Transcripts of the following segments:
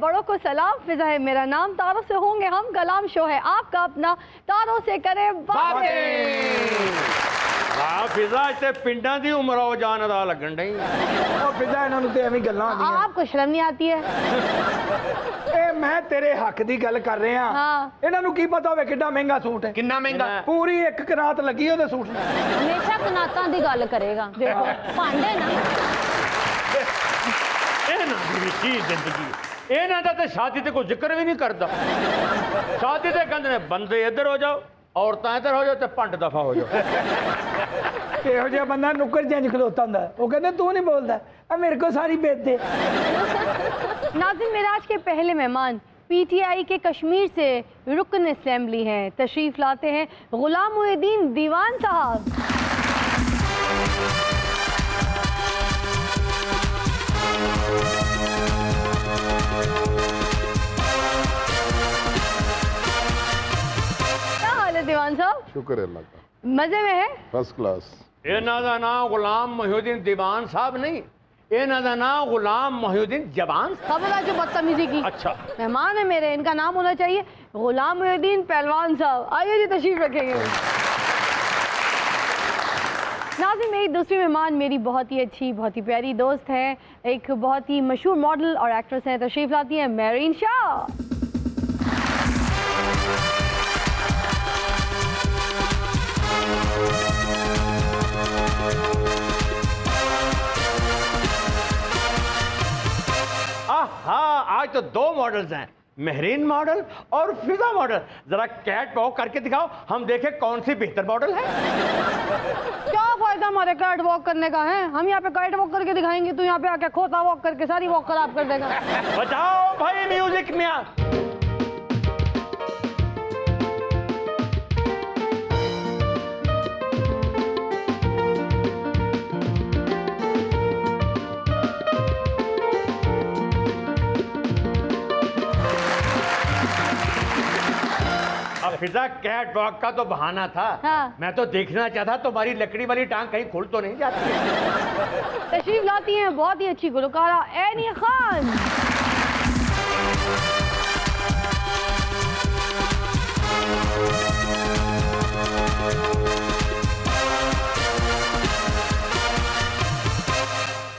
बड़ों को सलाम, फिजा है मेरा नाम, तारों से होंगे हम कलाम, शो है आपका अपना, तारों से करें बातें। हाँ फिजा इतने पिंडा दी उम्र हो जाने दा लगन डई फिजा इन्हां नूं ते एवें गल्लां आंदियां। आपको शर्म नहीं आती है? ए मैं तेरे हक दी गल कर रहा हाँ। इन्हां नूं की पता होवे किड्डा महंगा सूट है। किन्ना महंगा? पूरी एक कनात लगी ओदे सूट नूं। हमेशा कनातां दी गल करेगा। देखो भांडे ना इन्हां दी की जिंदगी इन्हां दा ते शादी ते कोई जिक्र भी नहीं करदा। शादी ते कहंदे ने बंदे इधर हो जाओ, औरतां इधर हो जाओ ते पंड दफा हो जाओ। ਇਹੋ ਜਿਹਾ ਬੰਦਾ ਨੁੱਕਰ ਚੇਂਜ ਖਲੋਤਾ ਹੁੰਦਾ ਉਹ ਕਹਿੰਦੇ ਤੂੰ ਨਹੀਂ ਬੋਲਦਾ ਆ ਮੇਰੇ ਕੋ ਸਾਰੀ बेच दे। नाज़रीन मेराज के पहले मेहमान पीटीआई के कश्मीर से रुकन असेंबली हैं, तशरीफ लाते हैं गुलाम मुहिद्दीन दीवान साहब। क्या हाल है दीवान साहब? शुक्र है अल्लाह का, मजे में है? First class. इन्हां दा नाम गुलाम मुहिद्दीन दीवान साहब नहीं, इन्हां दा नाम गुलाम मुहिद्दीन जवान। खबर है जो बदतमीजी की। अच्छा मेहमान है मेरे, इनका नाम होना चाहिए गुलाम मुहिद्दीन पहलवान साहब। आइए जी तशरीफ रखेंगे। नाज़रीन मेरी दूसरी मेहमान मेरी बहुत ही अच्छी बहुत ही प्यारी दोस्त है, एक बहुत ही मशहूर मॉडल और एक्ट्रेस है, तशरीफ लाती है मेरीन शाह। हाँ आज तो दो मॉडल्स हैं, मेहरीन मॉडल और फिजा मॉडल। जरा कैट वॉक करके दिखाओ, हम देखें कौन सी बेहतर मॉडल है। क्या फायदा हमारे कैट वॉक करने का है? हम यहाँ पे कैट वॉक करके दिखाएंगे, तू यहाँ पे आके खोता वॉक करके सारी वॉक खराब कर देगा। बजाओ भाई म्यूजिक में। फिजा कैट वॉक का तो बहाना था। हाँ। मैं तो देखना चाहता तुम्हारी लकड़ी वाली टांग कहीं खुल तो नहीं जाती है। तशरीफ लाती हैं बहुत ही अच्छी गुलकारा ऐनी खान।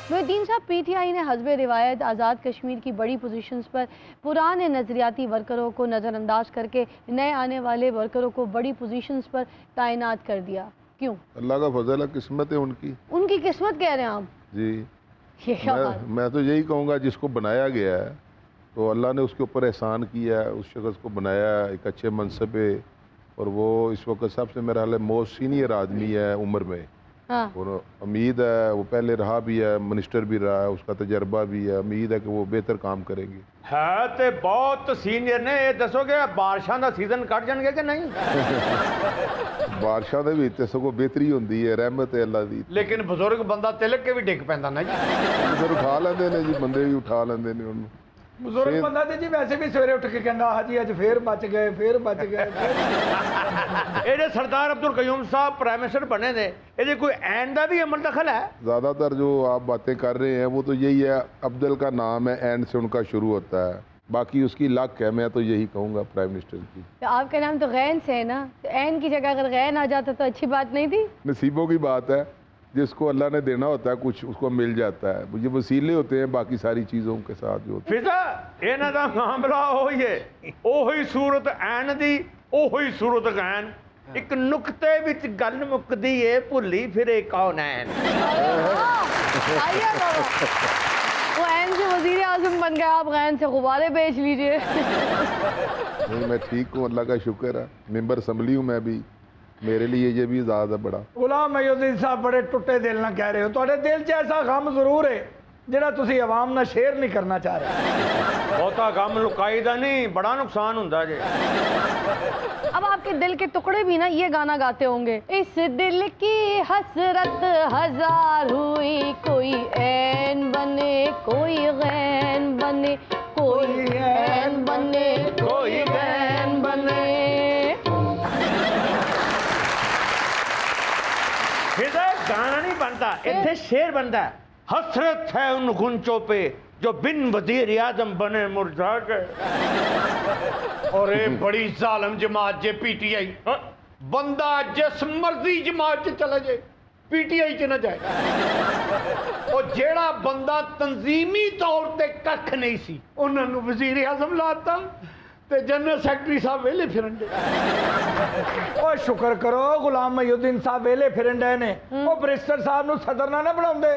मुहिद्दीन साहब, पीटीआई ने हस्बे रिवायत आज़ाद कश्मीर की बड़ी पोजीशंस पर पुराने नज़रियाती वर्करों को नज़रअंदाज करके नए आने वाले वर्करों को बड़ी पोजीशंस पर तैनात कर दिया, क्यों? अल्लाह का फजल है, किस्मत है उनकी। उनकी किस्मत कह रहे हैं आप? जी ये क्या बात? मैं तो यही कहूँगा, जिसको बनाया गया है तो अल्लाह ने उसके ऊपर एहसान किया है, उस शख्स को बनाया एक अच्छे मनसब पे, और वो इस वक्त सबसे मेरा हाल है मोस्ट सीनियर आदमी है उम्र में। हाँ। और उम्मीद है वो पहले रहा भी है, मिनिस्टर भी रहा है, उसका तजर्बा भी है, उम्मीद है कि वो बेहतर काम करेंगे। है तो बहुत सीनियर ने। ये दसोगे बारिशों का सीजन कट जाएंगे कि नहीं? बारिशों के भी सगों बेहतरी होती है, रहमत है अल्लाह की। लेकिन बुजुर्ग बंदा तिलक के भी डिग पैंदा ना जी। फिर उठा लेंदे ने जी, बंदे भी उठा लेंदे ने उन्होंने। ਬਜ਼ੁਰਗ ਬੰਦਾ ਤੇ ਜੀ ਵੈਸੇ ਵੀ ਸਵੇਰੇ ਉੱਠ ਕੇ ਕਹਿੰਦਾ ਹਾਜੀ ਅੱਜ ਫੇਰ ਬਚ ਗਏ ਫੇਰ ਬਚ ਗਏ। ਇਹ ਜੇ ਸਰਦਾਰ ਅਬਦੁਲ ਕਯੂਮ ਸਾਹਿਬ प्राइम मिनिस्टर बने ने, ये कोई एंड का भी अमल दखल है? ज़्यादातर जो आप बातें कर रहे हैं वो तो यही है, अब्दुल का नाम है, एंड से उनका शुरू होता है, बाकी उसकी लक है। मैं तो यही कहूँगा प्राइम मिनिस्टर की। तो आपका नाम तो गैन से है ना, तो ऐन की जगह अगर गैन आ जाता तो अच्छी बात नहीं थी? नसीबों की बात है, जिसको अल्लाह ने देना होता है कुछ उसको मिल जाता है, ये वसीले होते हैं बाकी सारी चीज़ों के साथ जो। फिजा इन्हां दा मामला होई है, ओही सूरत ऐन दी ओही सूरत गैन, एक नुक्ते विच गल मुकदी है, भुल्ली फिरे कौन ऐन। आइए बाबा, वो ऐन से वजीर आजम बन गया, आप गैन से गुब्बारे बेच लीजिए। नहीं मैं ठीक हूँ, अल्लाह का शुक्र है, मेंबर असम्बली हूँ मैं भी, मेरे लिए ये भी ज़्यादा बड़ा। ਗੁਲਾਮ ਮੁਹਿद्दीन साहब बड़े टुटे दिल ना कह रहे हो, ਤੁਹਾਡੇ दिल 'ਚ ऐसा गम जरूर है ਜਿਹੜਾ ਤੁਸੀਂ आवाम ਨਾਲ शेयर नहीं करना चाह रहे। बहुता गम लुकाई दा नहीं, बड़ा नुकसान हुंदा जे। अब आपके दिल के टुकड़े भी ना ये गाना गाते होंगे, इस दिल की हसरत हजार हुई, कोई ऐन बने कोई गैन बने, कोई ऐन बने कोई गैन बने। फिर गाना नहीं बनता, इत्थे शेर बनता है। हसरत है उन गुंचों पे जो बिन वजीर आजम बने मुरझा गए। और ये बड़ी जालम जमात जे पीटीआई, बंदा जिस मर्जी जमात च चला जाए पीटीआई च ना जाए। और जेड़ा बंदा तंजीमी तौर ते कख नहीं सी उन्होंने वजीर आजम लाता ते जनरल सैकटरी साहब वेले फिरन दे। ओ शुक्र करो गुलाम मोहिउद्दीन साहब वेले फिरन डे ने। ओ बरिस्टर साहब नु सदर ना बनाउंदे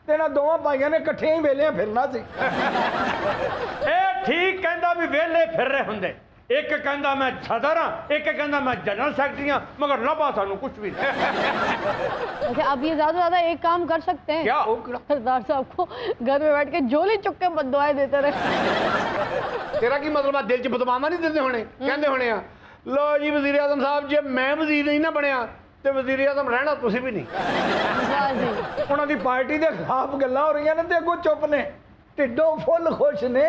ते इन्हां दोवां भाइयां ने इकट्ठे ही वेले फिरना सी। ए ठीक कहंदा भी वेले फिर रहे हुंदे। एक कहंदा मैं सदर हाँ, एक कहंदा मैं जनरल सैकटरी हाँ, मगर लबा सानू कुछ भी नहीं। अच्छा, अब ये ज्यादा से ज्यादा एक काम कर सकते हैं क्या? सरदार साहब को घर में बैठ के झोली चुक के बददुआएं देते रहे। तेरा की मतलब दिल च बदमामा नहीं देते होने, कहते होने आ लो जी वजीर आजम साहब जे मैं वजीर नहीं ना बनया ते वजीर आजम रहना तुसी भी नहीं। वाह जी। उन्हां दी पार्टी दे खिलाफ गल्लां हो रही ने ते अगों चुप ने, टिड्डों फुल खुश ने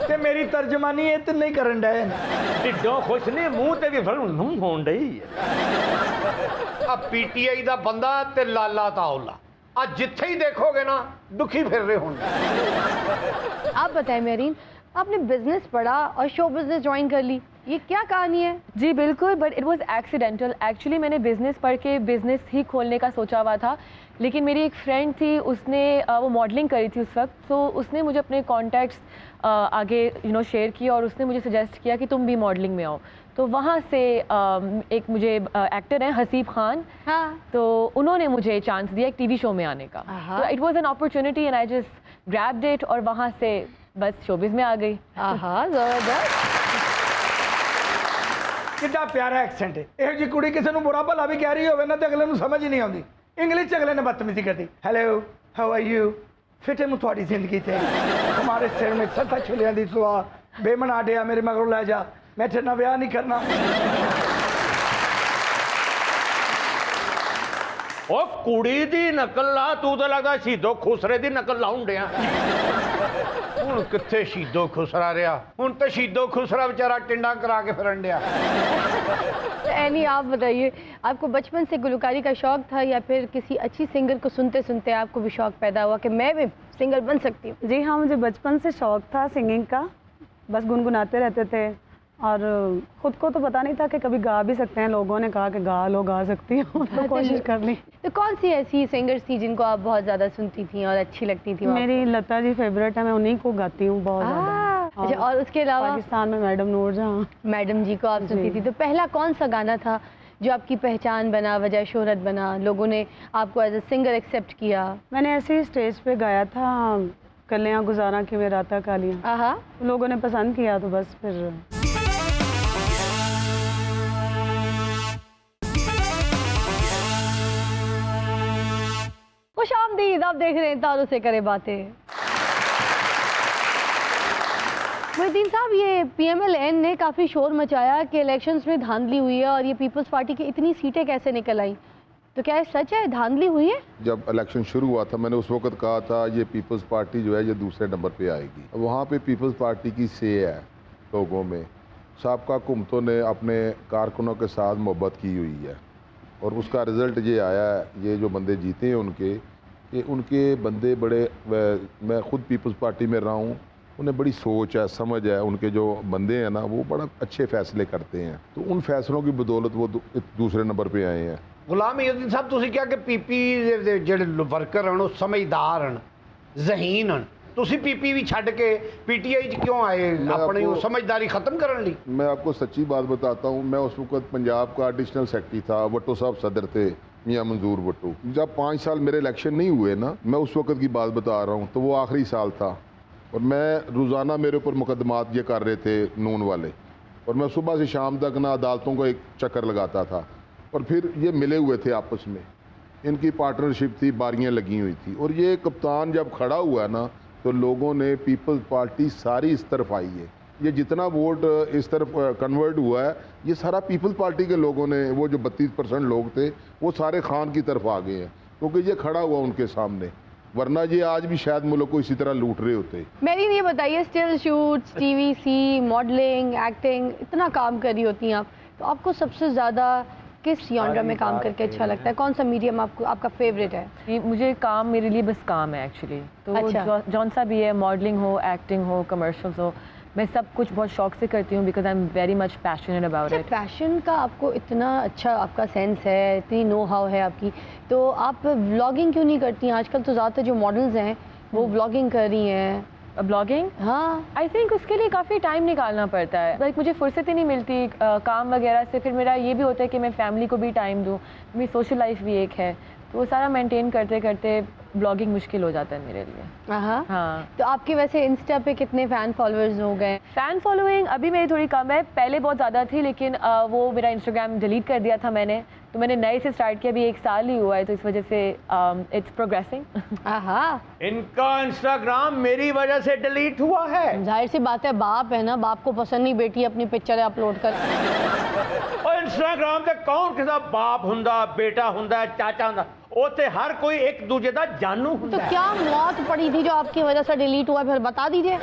ते मेरी तर्जमानी ये ते नहीं करन डे। ढिड्डों खुश ने, मुंह ते भी फलूं होण डई। अब पीटीआई दा बंदा ते लाला ताउला आज जिथे ही देखोगे ना दुखी फिर रहे होंगे। आप बताएं मेरीन, आपने बिजनेस पढ़ा और शो बिजनेस ज्वाइन कर ली, ये क्या कहानी है? जी बिल्कुल, but it was accidental. Actually मैंने बिज़नेस पढ़ के बिज़नेस ही खोलने का सोचा हुआ था, लेकिन मेरी एक फ्रेंड थी, उसने वो मॉडलिंग करी थी उस वक्त, तो उसने मुझे अपने कॉन्टैक्ट्स आगे शेयर किया और उसने मुझे सजेस्ट किया कि तुम भी मॉडलिंग में आओ। तो वहाँ से एक मुझे एक्टर हैं हसीब खान, हाँ। तो उन्होंने मुझे चांस दिया एक टीवी शो में आने का। तो it was an opportunity and I just grabbed it और वहाँ से बस शोबिज़ में आ गई। आहा, जबरदस्त। कितना प्यारा एक्सेंट है। ਇਹੋ जी कुड़ी किसी ਨੂੰ बुरा भला भी कह रही होवे ना ते अगले ਨੂੰ समझ ही नहीं आती। इंग्लिश अगले ने बदतमीजी कर दी। Hello, how are you? फिटे में थोड़ी जिंदगी थे हमारे सिर में सत्ता छुलियां दी सुआ बेमना डिया मेरे मगरों ले जा, मैं तेरे नाल ब्याह नहीं करना। ओ कुड़ी दी नकल ला, तू तो लगदा शहीदो खुसरे दी नकल लाउं डिया। ਹੁਣ ਕਿੱਥੇ ਸ਼ਹੀਦੋ ਖੁਸਰਾ ਰਿਹਾ, ਹੁਣ ਤੇ ਸ਼ਹੀਦੋ ਖੁਸਰਾ बेचारा टिंडा करा के फिरन दिया। एनी, आप बताइए, आपको बचपन से गुलकारी का शौक था या फिर किसी अच्छी सिंगर को सुनते सुनते आपको भी शौक पैदा हुआ कि मैं भी सिंगर बन सकती हूँ? जी हाँ, मुझे बचपन से शौक था सिंगिंग का, बस गुनगुनाते रहते थे और खुद को तो पता नहीं था कि कभी गा भी सकते हैं। लोगों ने कहा कि गा लो, गा सकती हो, तो कोशिश कर ली। तो कौन सी ऐसी सिंगर्स थी जिनको आप बहुत ज़्यादा सुनती थी और अच्छी लगती थी? मेरी लता जी फेवरेट है, मैं उन्हीं को गाती हूँ बहुत ज़्यादा। अच्छा, और उसके अलावा पाकिस्तान में मैडम नूर जहाँ मैडम जी को आप सुनती थी। तो पहला कौन सा गाना था जो आपकी पहचान बना, वजह शोहरत बना, लोगों ने आपको एज ए सिंगर एक्सेप्ट किया? मैंने ऐसे ही स्टेज पे गाया था, कलियाँ गुजारा कि वे राता कालियाँ। आहा, लोगों ने पसंद किया तो बस फिर। खुशामदीद, आप देख रहे हैं तारों से करे बातें। मोहिउद्दीन साहब, ये PMLN ने काफ़ी शोर मचाया कि इलेक्शंस में धांधली हुई है और ये पीपल्स पार्टी की इतनी सीटें कैसे निकल आई, तो क्या ये सच है, धांधली हुई है? जब इलेक्शन शुरू हुआ था मैंने उस वक्त कहा था ये पीपल्स पार्टी जो है ये दूसरे नंबर पे आएगी। वहाँ पे पीपल्स पार्टी की से है लोगों में, साबका हुकूमतों ने अपने कारकुनों के साथ मोहब्बत की हुई है और उसका रिज़ल्ट ये आया है। ये जो बंदे जीते हैं उनके बंदे बड़े, मैं ख़ुद पीपल्स पार्टी में रहा हूँ, उन्हें बड़ी सोच है, समझ है। उनके जो बंदे हैं ना वो बड़ा अच्छे फैसले करते हैं, तो उन फैसलों की बदौलत वो दूसरे नंबर पे आए हैं। गुलाम मोहिउद्दीन साहब, तुसी क्या कि पीपी दे ਜਿਹੜੇ वर्कर ਹਨ ਉਹ ਸਮਝਦਾਰ ਹਨ, ਜ਼ਹੀਨ ਹਨ, ਤੁਸੀਂ पीपी भी छड़ के PTI च क्यों आए? अपनी वो समझदारी ख़त्म करने ਲਈ? मैं आपको सच्ची बात बताता हूँ, मैं उस वक्त पंजाब का एडिशनल सेक्रेटरी था, भट्टो साहब सदर थे, मियाँ मंजूर भट्टो। जब 5 साल मेरे इलेक्शन नहीं हुए ना, मैं उस वक्त की बात बता रहा हूँ, तो वो आखिरी साल था और मैं रोज़ाना मेरे ऊपर मुकदमात ये कर रहे थे नून वाले, और मैं सुबह से शाम तक ना अदालतों को एक चक्कर लगाता था और फिर ये मिले हुए थे आपस में, इनकी पार्टनरशिप थी, बारियाँ लगी हुई थी। और ये कप्तान जब खड़ा हुआ है ना तो लोगों ने पीपल्स पार्टी सारी इस तरफ आई है, ये जितना वोट इस तरफ कन्वर्ट हुआ है ये सारा पीपल्स पार्टी के लोगों ने, वो जो 32% लोग थे वो सारे खान की तरफ आ गए हैं क्योंकि ये खड़ा हुआ उनके सामने, वरना ये आज भी शायद मुल्क को इसी तरह लूट रहे होते। मेरी ये बताइए, still shoots, TVC, modelling, acting, इतना काम कर रही होती हैं आप, तो आपको सबसे ज़्यादा किस जॉनर में काम करके अच्छा लगता है? कौन सा मीडियम आपको आपका फेवरेट है? ये मुझे काम मेरे लिए बस काम है एक्चुअली, तो अच्छा। जौन सा भी है, मॉडलिंग हो, एक्टिंग हो, कमर्शियल्स हो, मैं सब कुछ बहुत शौक से करती हूँ because I am very much passionate about it. Fashion का आपको इतना अच्छा आपका सेंस है, इतनी नो हाउ है आपकी, तो आप व्लॉगिंग क्यों नहीं करती हैं? आजकल तो ज़्यादातर जो मॉडल्स हैं वो व्लॉगिंग कर रही हैं। ब्लॉगिंग, हाँ, आई थिंक उसके लिए काफ़ी टाइम निकालना पड़ता है। लाइक मुझे फुर्सत ही नहीं मिलती काम वगैरह से। फिर मेरा ये भी होता है कि मैं फैमिली को भी टाइम दूँ, मेरी सोशल लाइफ भी एक है, तो वो सारा मेंटेन करते करते ब्लॉगिंग मुश्किल हो जाता है मेरे लिए। हाँ। तो आपके वैसे इंस्टा पे कितने फ़ैन फॉलोअर्स हो गए? फ़ैन फॉलोइंग अभी मेरी थोड़ी कम है, पहले बहुत ज़्यादा थी, लेकिन वो मेरा इंस्टाग्राम डिलीट कर दिया था मैंने, तो मैंने नए से स्टार्ट किया, अभी 1 साल ही हुआ है, तो इस वजह से इट्स प्रोग्रेसिंग। इनका इंस्टाग्राम मेरी वजह से डिलीट हुआ है। जाहिर सी बात है, बाप है ना, बाप को पसंद नहीं बेटी अपनी पिक्चर अपलोड कर। और इंस्टाग्राम ਤੇ ਕੌਣ ਕਿਸੇ ਬਾਪ ਹੁੰਦਾ, बेटा ਹੁੰਦਾ, चाचा ਹੁੰਦਾ, ਉੱਥੇ हर कोई एक दूजे ਦਾ जानू तो ਹੁੰਦਾ। क्या मौत पड़ी थी जो आपकी वजह से डिलीट हुआ, फिर बता दीजिए।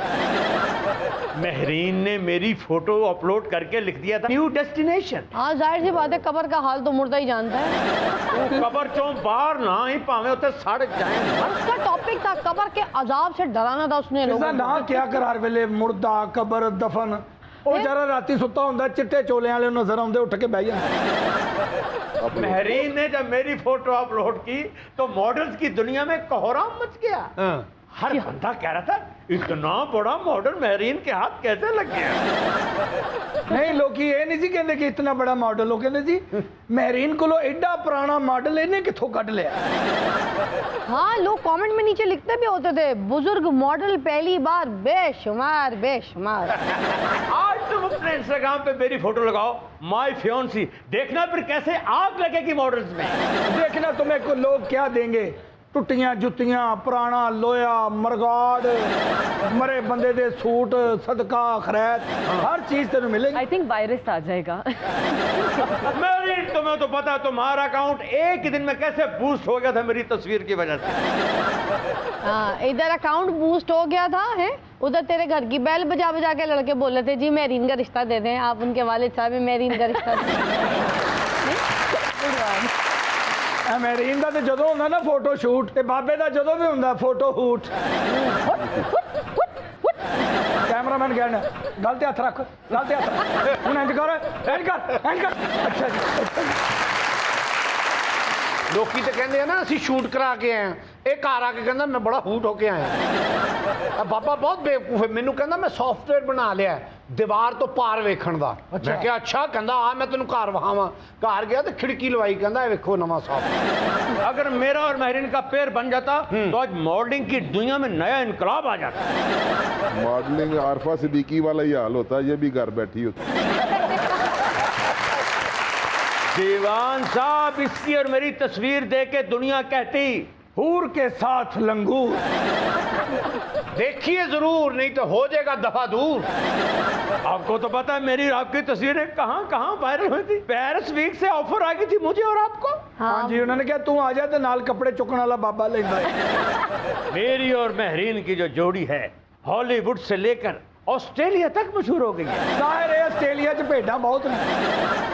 महरीन ने मेरी फोटो अपलोड करके लिख दिया था न्यू डेस्टिनेशन। हाँ, जाहिर सी बात है, कब्र का हाल तो मुर्दा ही जानता है। कबर चों बाहर ना ही भावे उत्ते सड़ जाए। उसका टॉपिक था कब्र के अजाब से डराना था उसने इसका लोगों ना को। क्या करार वेले मुर्दा कबर दफन ਉਹ ਜਰਾ ਰਾਤੀ ਸੁੱਤਾ ਹੁੰਦਾ ਚਿੱਟੇ ਚੋਲਿਆਂ ਵਾਲੇ ਨਜ਼ਰ ਆਉਂਦੇ ਉੱਠ ਕੇ ਬਹਿ ਜਾਂਦਾ। महरीन ने जब मेरी फोटो अपलोड की तो मॉडल्स की दुनिया में कोहराम मच गया। हर बंदा कह रहा था इतना बड़ा मॉडल महरीन के हाथ कैसे लग गया। नहीं लोग ये नहीं सी कहते कि इतना बड़ा मॉडल हो, कहते जी महरीन को एडा पुराना मॉडल इन्हें किथों कट लिया। हाँ, लोग कमेंट में नीचे लिखते भी होते थे, बुजुर्ग मॉडल पहली बार बेशुमार बेशुमार। आज तुम अपने इंस्टाग्राम पे मेरी फोटो लगाओ, माय फियोंसी, देखना फिर कैसे आग लगेगी मॉडल्स में। देखना तुम्हें को लोग क्या देंगे, टुटियां जुतियां, पुराना लोया, मरगाड़, मरे बंदे दे सूट, सदका खैरत, हर चीज तेन मिलेगी। आई थिंक वायरस आ जाएगा। मेरी तुम्हें तो पता है तुम्हारा अकाउंट एक ही दिन में कैसे बूस्ट हो गया था मेरी तस्वीर की वजह से। हाँ, इधर अकाउंट बूस्ट हो गया था है, उधर तेरे घर की बेल बजा बजा के लड़के बोल रहे थे जी महरीन का रिश्ता दे दें, आप उनके वालिद साहब महरीन का रिश्ता दे महरीन का तो जो होंगे ना फोटो शूट, ते बाबे का जो भी होंगे फोटो हूट। कैमरामैन कहना गलत हथ रख, गलत हथ रख, हूँ इंज कर, इंज कर, इंज कर। अच्छा जी, ਲੋਕੀ ਤੇ ਕਹਿੰਦੇ ਆ ਨਾ ਅਸੀਂ ਸ਼ੂਟ ਕਰਾ ਕੇ ਆਏ ਆ, ਇਹ ਘਰ ਆ ਕੇ ਕਹਿੰਦਾ ਮੈਂ ਬੜਾ ਹੂਟ ਹੋ ਕੇ ਆਇਆ। ਆ ਬਾਬਾ ਬਹੁਤ ਬੇਵਕੂਫ ਹੈ, ਮੈਨੂੰ ਕਹਿੰਦਾ ਮੈਂ ਸੌਫਟਵੇਅਰ ਬਣਾ ਲਿਆ ਦੀਵਾਰ ਤੋਂ ਪਾਰ ਵੇਖਣ ਦਾ। ਮੈਂ ਕਿਹਾ ਅੱਛਾ, ਕਹਿੰਦਾ ਆ ਮੈਂ ਤੈਨੂੰ ਘਰ ਵਹਾਵਾਂ। ਘਰ ਗਿਆ ਤੇ ਖਿੜਕੀ ਲਵਾਈ, ਕਹਿੰਦਾ ਇਹ ਵੇਖੋ ਨਵਾਂ ਸੌਫਟਵੇਅਰ। अगर मेरा और महरीन का पेयर बन जाता तो आज मॉडलिंग की दुनिया में नया इनकलाब आ जाता। मॉडलिंग आरफा सिद्दीकी वाला ही हाल होता, ये भी घर बैठी होती। दीवान साहब, इसकी और मेरी तस्वीर देख के दुनिया कहती हूर के साथ लंगूर। देखिए जरूर, नहीं तो हो जाएगा दफा दूर। आपको तो पता है मेरी और आपकी तस्वीरें कहां कहां वायरल हुई थी। पेरिस वीक से ऑफर आ गई थी मुझे और आपको। हाँ जी, उन्होंने कहा तू आ जा ते नाल कपड़े चुकने वाला बाबा लेंदा है। मेरी और महरीन की जो जोड़ी है हॉलीवुड से लेकर ऑस्ट्रेलिया तक मशहूर हो गई है। जाहिर है आस्ट्रेलिया च भेडां बहुत ने,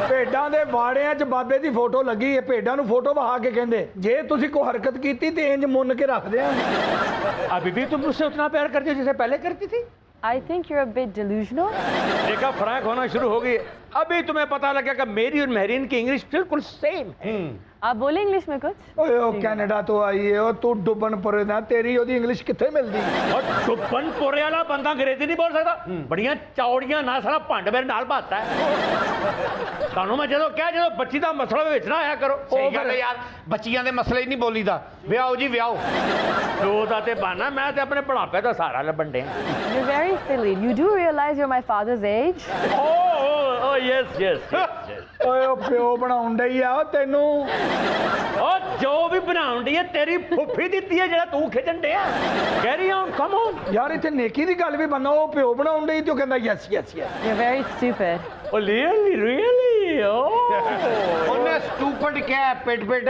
भेडां दे बाड़ियां च बाबे दी फोटो लगी है, भेडां नूं फोटो वहा के कहंदे जे तुसीं कोई हरकत कीती ते इंज मुन के रख देंगे। अभी भी तुम मुझसे उतना प्यार करती हो जैसे पहले करती थी। I think you're a bit delusional. देखा, फ्रैंक होना शुरू हो गई। अभी तुम्हें पता लगा कि मेरी और महरीन की इंग्लिश बिल्कुल सेम है। आप बोले इंग्लिश में कुछ? ओए ओ कनाडा तो आई है, ओ तू डुबनपुरे दा, तेरी ओदी इंग्लिश किथे मिलदी? और डुबनपुरे वाला बंदा अंग्रेजी नहीं बोल सकता। बड़ियां चौड़ियां ना सारा भंड मेरे नाल भाता है। ਤੁਹਾਨੂੰ ਮੈਂ ਜਦੋਂ ਕਿਹਾ ਜਦੋਂ ਬੱਚੀ ਦਾ ਮਸਲਾ ਵਿੱਚ ਨਾ ਆਇਆ ਕਰੋ। ਸਹੀ ਗੱਲ ਹੈ ਯਾਰ, ਬੱਚੀਆਂ ਦੇ ਮਸਲੇ ਹੀ ਨਹੀਂ ਬੋਲੀਦਾ। ਵਿਆਹੋ ਜੀ ਵਿਆਹੋ। ਦੋ ਦਾ ਤੇ ਬਹਾਨਾ, ਮੈਂ ਤੇ ਆਪਣੇ ਬੁਢਾਪੇ ਦਾ ਸਹਾਰਾ ਲੱਭਣ ਡਿਆ। You're very silly. You do realize you're my father's age? Oh yes yes. ਓਏ ਉਹ ਪਿਓ ਬਣਾਉਣ ਡਈ ਆ ਤੈਨੂੰ। ਉਹ ਜੋ ਵੀ ਬਣਾਉਣ ਡਈ ਹੈ ਤੇਰੀ ਫੁੱਫੀ ਦਿੱਤੀ ਹੈ ਜਿਹੜਾ ਤੂੰ ਖਿੱਚਣ ਡਿਆ। Carry on, come on. ਯਾਰ ਇੱਥੇ ਨੇਕੀ ਦੀ ਗੱਲ ਵੀ ਬੰਦਾ, ਉਹ ਪਿਓ ਬਣਾਉਣ ਡਈ ਤੇ ਉਹ ਕਹਿੰਦਾ yes yes yes. You're very stupid. Oh, really? ਉਹਨੇ ਸਟੂਪਿਡ ਕਿਹਾ ਪਿਟ ਪਿਟ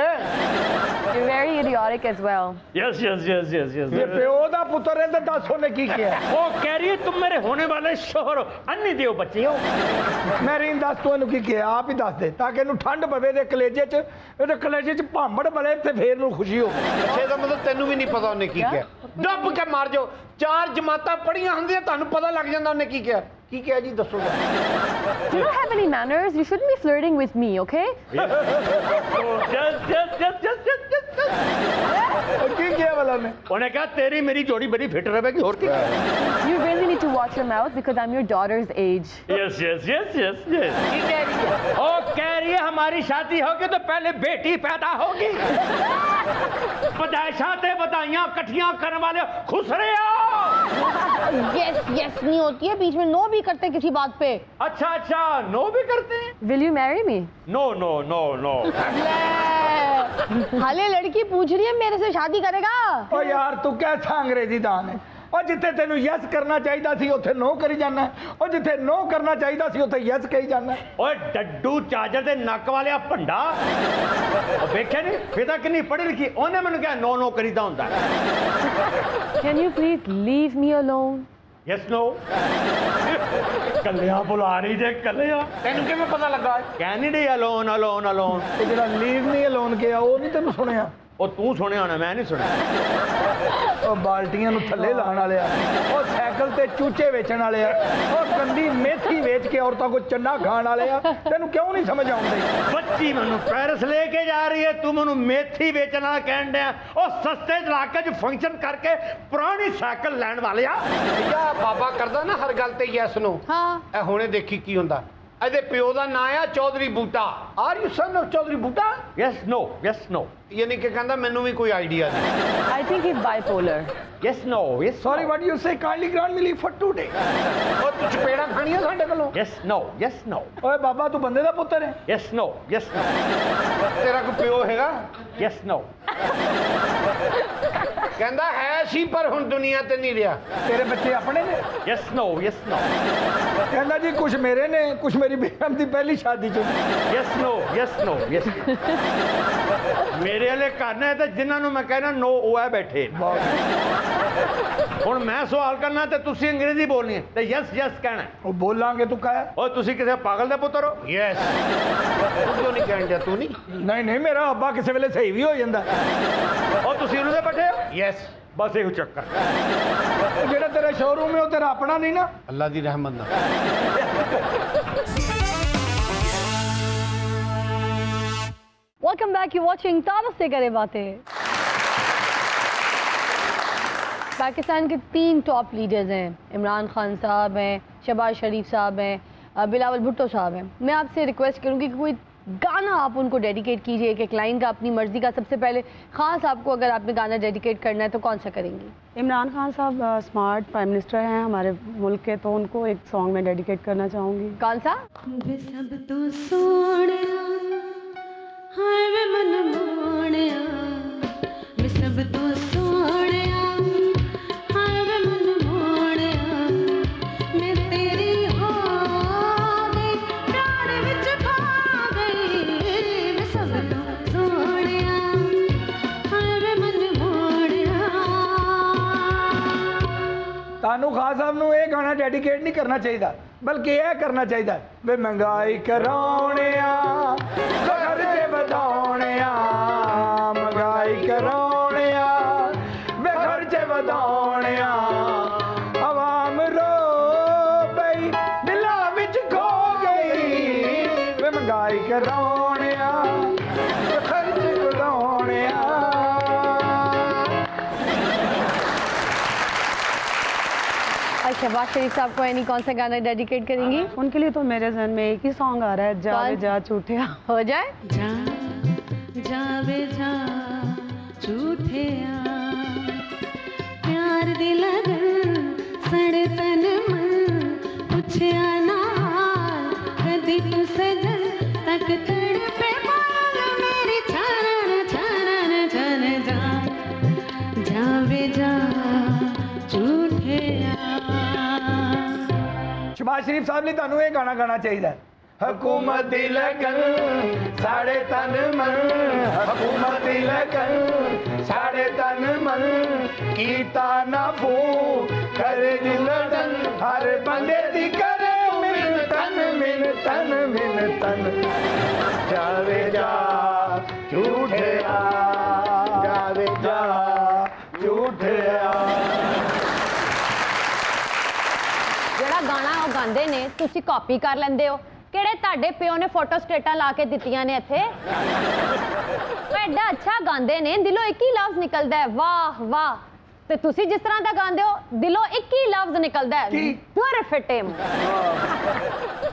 You're very idiotic as well. Yes yes yes yes yes ਜੇ ਪਿਓ ਦਾ ਪੁੱਤਰ ਹੈ ਤਾਂ ਦੱਸ ਉਹਨੇ ਕੀ ਕਿਹਾ वो कह रही है तुम मेरे होने वाले शोहर हो, अन्य देव बच्चे हो। ਮੈਰੀਨ ਦੱਸ ਤੂੰ ਇਹਨੂੰ ਕੀ ਕਿਹਾ ਆਪ ਹੀ ਦੱਸ ਦੇ ਤਾਂ ਕਿ ਇਹਨੂੰ ਠੰਡ ਪਵੇ ਦੇ ਕਲੇਜੇ 'ਚ ਇਹਦੇ ਕਲੇਜੇ 'ਚ ਭਾਂਬੜ ਬਲੇ ਤੇ ਫੇਰ ਨੂੰ ਖੁਸ਼ੀ ਹੋ ਅੱਛਾ ਇਹਦਾ ਮਤਲਬ ਤੈਨੂੰ ਵੀ ਨਹੀਂ ਪਤਾ ਉਹਨੇ ਕੀ ਕਿਹਾ ਡੱਬ ਕੇ ਮਾਰ ਜਾਓ 4 ਜਮਾਤਾਂ ਪੜੀਆਂ ਹੁੰਦੀਆਂ ਤੁਹਾਨੂੰ ਪਤਾ ਲੱਗ ਜਾਂਦਾ ਉਹਨੇ ਕੀ ਕਿਹਾ ਜੀ ਦੱਸੋ You don't have any manners. You shouldn't be flirting with me, okay? Yes yes yes yes yes ਕੀ ਕਿਹਾ ਵਾਲਾ ਨੇ उन्हें कहा तेरी मेरी जोड़ी बड़ी फिट रहेगी और क्या। You really need to watch your mouth because I'm your daughter's age. Yes yes yes yes yes ओ कह रही है हमारी शादी होगी तो पहले बेटी पैदा होगी। बधाई बधाइयां कठियां करने वाले खुश रहे हो। यस यस नहीं होती है, बीच में नो भी करते हैं किसी बात पे। अच्छा अच्छा नो भी करते हैं। Will you marry me? No no no no हाले लड़की पूछ रही है मेरे से शादी करेगा। ਓ ਯਾਰ ਤੂੰ ਕਿਹੜਾ ਅੰਗਰੇਜ਼ੀ ਦਾਨ ਹੈ ਉਹ ਜਿੱਥੇ ਤੈਨੂੰ ਯੈਸ ਕਰਨਾ ਚਾਹੀਦਾ ਸੀ ਉੱਥੇ ਨੋ ਕਰੀ ਜਾਂਦਾ ਉਹ ਜਿੱਥੇ ਨੋ ਕਰਨਾ ਚਾਹੀਦਾ ਸੀ ਉੱਥੇ ਯੈਸ ਕਹੀ ਜਾਂਦਾ ਓਏ ਡੱਡੂ ਚਾਜਰ ਦੇ ਨੱਕ ਵਾਲਿਆ ਭੰਡਾ ਉਹ ਵੇਖਿਆ ਨਹੀਂ ਫਿਦਾ ਕਿੰਨੀ ਪੜ੍ਹੀ ਲਿਖੀ ਉਹਨੇ ਮੈਨੂੰ ਕਿਹਾ ਨੋ ਨੋ ਕਰੀਦਾ ਹੁੰਦਾ। Can you please leave me alone? Yes no ਕੱਲਿਆ ਬੁਲਾ ਰਹੀ ਜੇ ਕੱਲਿਆ ਤੈਨੂੰ ਕਿਵੇਂ ਪਤਾ ਲੱਗਾ ਕੈਨੇਡੀ ਅਲੋਨ ਅਲੋਨ ਅਲੋਨ ਤੇ ਜਿਹੜਾ ਲੀਵ ਮੀ ਅਲੋਨ ਗਿਆ ਉਹ ਨਹੀਂ ਤੈਨੂੰ ਸੁਣਿਆ ਉਹ ਤੂੰ ਸੁਣਿਆ ਹੋਣਾ ਮੈਂ ਨਹੀਂ ਸੁਣਿਆ। ਉਹ ਬਾਲਟੀਆਂ ਨੂੰ ਥੱਲੇ ਲਾਉਣ ਵਾਲੇ ਆ ਉਹ ਸਾਈਕਲ ਤੇ ਚੂਚੇ ਵੇਚਣ ਵਾਲੇ ਆ ਉਹ ਗੰਦੀ ਮੇਥੀ ਵੇਚ ਕੇ ਔਰਤਾਂ ਕੋ ਚੰਡਾ ਖਾਣ ਵਾਲੇ ਆ ਤੈਨੂੰ ਕਿਉਂ ਨਹੀਂ ਸਮਝ ਆਉਂਦੀ ਬੱਚੀ ਮੈਨੂੰ ਪੈਰਿਸ ਲੈ ਕੇ ਜਾ ਰਹੀ ਹੈ ਤੂੰ ਮੈਨੂੰ ਮੇਥੀ ਵੇਚਣ ਵਾਲਾ ਕਹਿਣ ਡਿਆ ਉਹ ਸਸਤੇ ਇਲਾਕੇ 'ਚ ਫੰਕਸ਼ਨ ਕਰਕੇ ਪੁਰਾਣੀ ਸਾਈਕਲ ਲੈਣ ਵਾਲੇ ਆ। ਯਾ ਬਾਬਾ ਕਰਦਾ ਨਾ ਹਰ ਗੱਲ ਤੇ ਯੈਸ ਨੋ हाँ ਇਹ ਹੁਣੇ ਦੇਖੀ ਕੀ ਹੁੰਦਾ ਇਹਦੇ ਪਿਓ ਦਾ ਨਾਂ ਆ Chaudhary Boota are you son of Chaudhary Boota yes no yes no ਯਾਨੀ ਕਿ ਕਹਿੰਦਾ ਮੈਨੂੰ ਵੀ ਕੋਈ ਆਈਡੀਆ ਨਹੀਂ I think he's bipolar. Yes no yes sorry what you say kindly grant me leave for 2 days ਉਹ ਤੂੰ ਚਪੇੜਾ ਖਾਣੀਆਂ ਸਾਡੇ ਕੋਲੋਂ ਯੈਸ ਨੋ ਯੈਸ ਨੋ ਓਏ ਬਾਬਾ ਤੂੰ ਬੰਦੇ ਦਾ ਪੁੱਤਰ ਹੈ ਯੈਸ ਨੋ ਯੈਸ ਨੋ ਤੇਰਾ ਕੋਈ ਪਿਓ ਹੈਗਾ ਯੈਸ ਨੋ ਕਹਿੰਦਾ ਹੈ ਸੀ ਪਰ ਹੁਣ ਦੁਨੀਆ ਤੇ ਨਹੀਂ ਰਿਹਾ ਤੇਰੇ ਬੱਚੇ ਆਪਣੇ ਨੇ ਯੈਸ ਨੋ ਯੈਸ ਨੋ ਕਹਿੰਦਾ ਜੀ ਕੁਝ ਮੇਰੇ ਨੇ ਕੁਝ ਮੇਰੀ ਬੇਗਮ ਦੀ ਪਹਿਲੀ ਸ਼ਾਦੀ ਚੋਂ yes no yes no yes ਮੇਰੇ ਵਾਲੇ ਘਰ ਨੇ ਤੇ ਜਿਨ੍ਹਾਂ ਨੂੰ ਮੈਂ ਕਹਿਣਾ ਨੋ ਉਹ ਹੈ ਬੈਠੇ ਹੁਣ ਮੈਂ ਸਵਾਲ ਕਰਨਾ ਤੇ ਤੁਸੀਂ ਅੰਗਰੇਜ਼ੀ ਬੋਲਣੀ ਹੈ ਤੇ ਯੈਸ ਯੈਸ ਕਹਿਣਾ ਉਹ ਬੋਲਾਂਗੇ ਤੂੰ ਕਹਿ ਓਏ ਤੁਸੀਂ ਕਿਸੇ ਪਾਗਲ ਦੇ ਪੁੱਤਰ ਹੋ। ਯੈਸ ਤੂੰ ਕਿਉਂ ਨਹੀਂ ਕਹਿਣ ਡਿਆ ਤੂੰ ਨਹੀਂ ਨਹੀਂ ਨਹੀਂ ਮੇਰਾ ਅੱਬਾ ਕਿਸੇ ਵੇਲੇ ਸਹੀ ਵੀ ਹੋ ਜਾਂਦਾ ਉਹ ਤੁਸੀਂ ਉਹਨਾਂ ਦੇ ਬੈਠੇ ਹੋ ਯੈਸ ਬਸ ਇਹੋ ਚੱਕਰ। ਉਹ ਜਿਹੜਾ ਤੇਰਾ ਸ਼ੋਰੂਮ ਹੈ ਉਹ ਤੇਰਾ ਆਪਣਾ ਨਹੀਂ ਨਾ ਅੱਲਾ ਦੀ ਰਹਿਮਤ ਨਾਲ वेलकम बैक, यू वाचिंग तारुफ से करे बातें। पाकिस्तान के 3 टॉप लीडर्स हैं, इमरान खान साहब हैं, शहबाज शरीफ साहब हैं, बिलावल भुट्टो साहब हैं। मैं आपसे रिक्वेस्ट करूंगी कि कोई गाना आप उनको डेडिकेट कीजिए कि क्लाइंट का अपनी मर्जी का। सबसे पहले खान साहब को अगर आपने गाना डेडिकेट करना है तो कौन सा करेंगी? इमरान खान साहब स्मार्ट प्राइम मिनिस्टर हैं हमारे मुल्क के, तो उनको एक सॉन्ग में डेडिकेट करना चाहूँगी। कौन सा? सब तू सोनिया हाय वे मन मोनिया वे सब तू सोनिया हाय वे मन मोनिया मैं तेरी हो गई प्यार विच खो गई वे सब तू सोनिया हाय वे मन मोनिया। ਤੁਹਾਨੂੰ ਖਾਨ ਸਾਹਿਬ ਨੂੰ ਇਹ ਗਾਣਾ ਡੈਡੀਕੇਟ ਨਹੀਂ ਕਰਨਾ ਚਾਹੀਦਾ ਬਲਕਿ ਇਹ ਕਰਨਾ ਚਾਹੀਦਾ ਵੇ ਮਹਿੰਗਾਈ ਕਰਾਉਣਿਆ ਖਰਚੇ ਵਧਾਉਣਿਆ ਮਹਿੰਗਾਈ ਕਰਾਉਣਿਆ ਵੇ ਖਰਚੇ ਵਧਾਉਣਿਆ ਆਵਾਮ ਰੋ ਪਈ ਦਿਲਾਂ ਵਿੱਚ ਖੋ ਗਈ ਵੇ ਮਹਿੰਗਾਈ ਕਰਾਉਣਿਆ ਵੇ ਖਰਚੇ ਵਧਾਉਣਿਆ। शहबाज शरीफ साहब को यानी कौन सा गाना डेडिकेट करेंगी? उनके लिए तो मेरे जहन में एक ही सॉन्ग आ रहा है, जा वे जा झूठिया। हो जाए। जा जावे जा झूठे प्यार दी लगन सड़े तन मन पुछया ना कदी तू सजन तक तड़पे बाल मेरी छानन छानन छन जा जावे जा झूठे। ਸ਼ਹਬਾਜ਼ ਸ਼ਰੀਫ ਸਾਹਿਬ ਲਈ ਤੁਹਾਨੂੰ ਇਹ ਗਾਣਾ ਗਾਣਾ ਚਾਹੀਦਾ हुकूमत दी लगन साढ़े तन मन, हुकूमत दी लगन साढ़े तन मन, कीता ना फू करे दिलडन, हर बंदे दी करे मिन्नतन मिन्नतन मिन्नतन। जावे जा झूठिया, जावे जा झूठिया। ਜਿਹੜਾ ਗਾਣਾ ਉਹ ਗਾਉਂਦੇ ਨੇ ਤੁਸੀਂ ਕਾਪੀ ਕਰ ਲੈਂਦੇ ਹੋ। ਕਿਹੜੇ ਤੁਹਾਡੇ ਪਿਓ ਨੇ ਫੋਟੋ ਸਟੇਟਾਂ ਲਾ ਕੇ ਦਿੱਤੀਆਂ ਨੇ ਇੱਥੇ? ਉਹ ਐਡਾ ਅੱਛਾ ਗਾਉਂਦੇ ਨੇ, ਦਿਲੋਂ ਇੱਕ ਹੀ ਲਫ਼ਜ਼ ਨਿਕਲਦਾ ਹੈ, ਵਾਹ ਵਾਹ। ਤੇ ਤੁਸੀਂ ਜਿਸ ਤਰ੍ਹਾਂ ਦਾ ਗਾਉਂਦੇ ਹੋ, ਦਿਲੋਂ ਇੱਕ ही लफ्ज निकलता है, टर्फिटिम।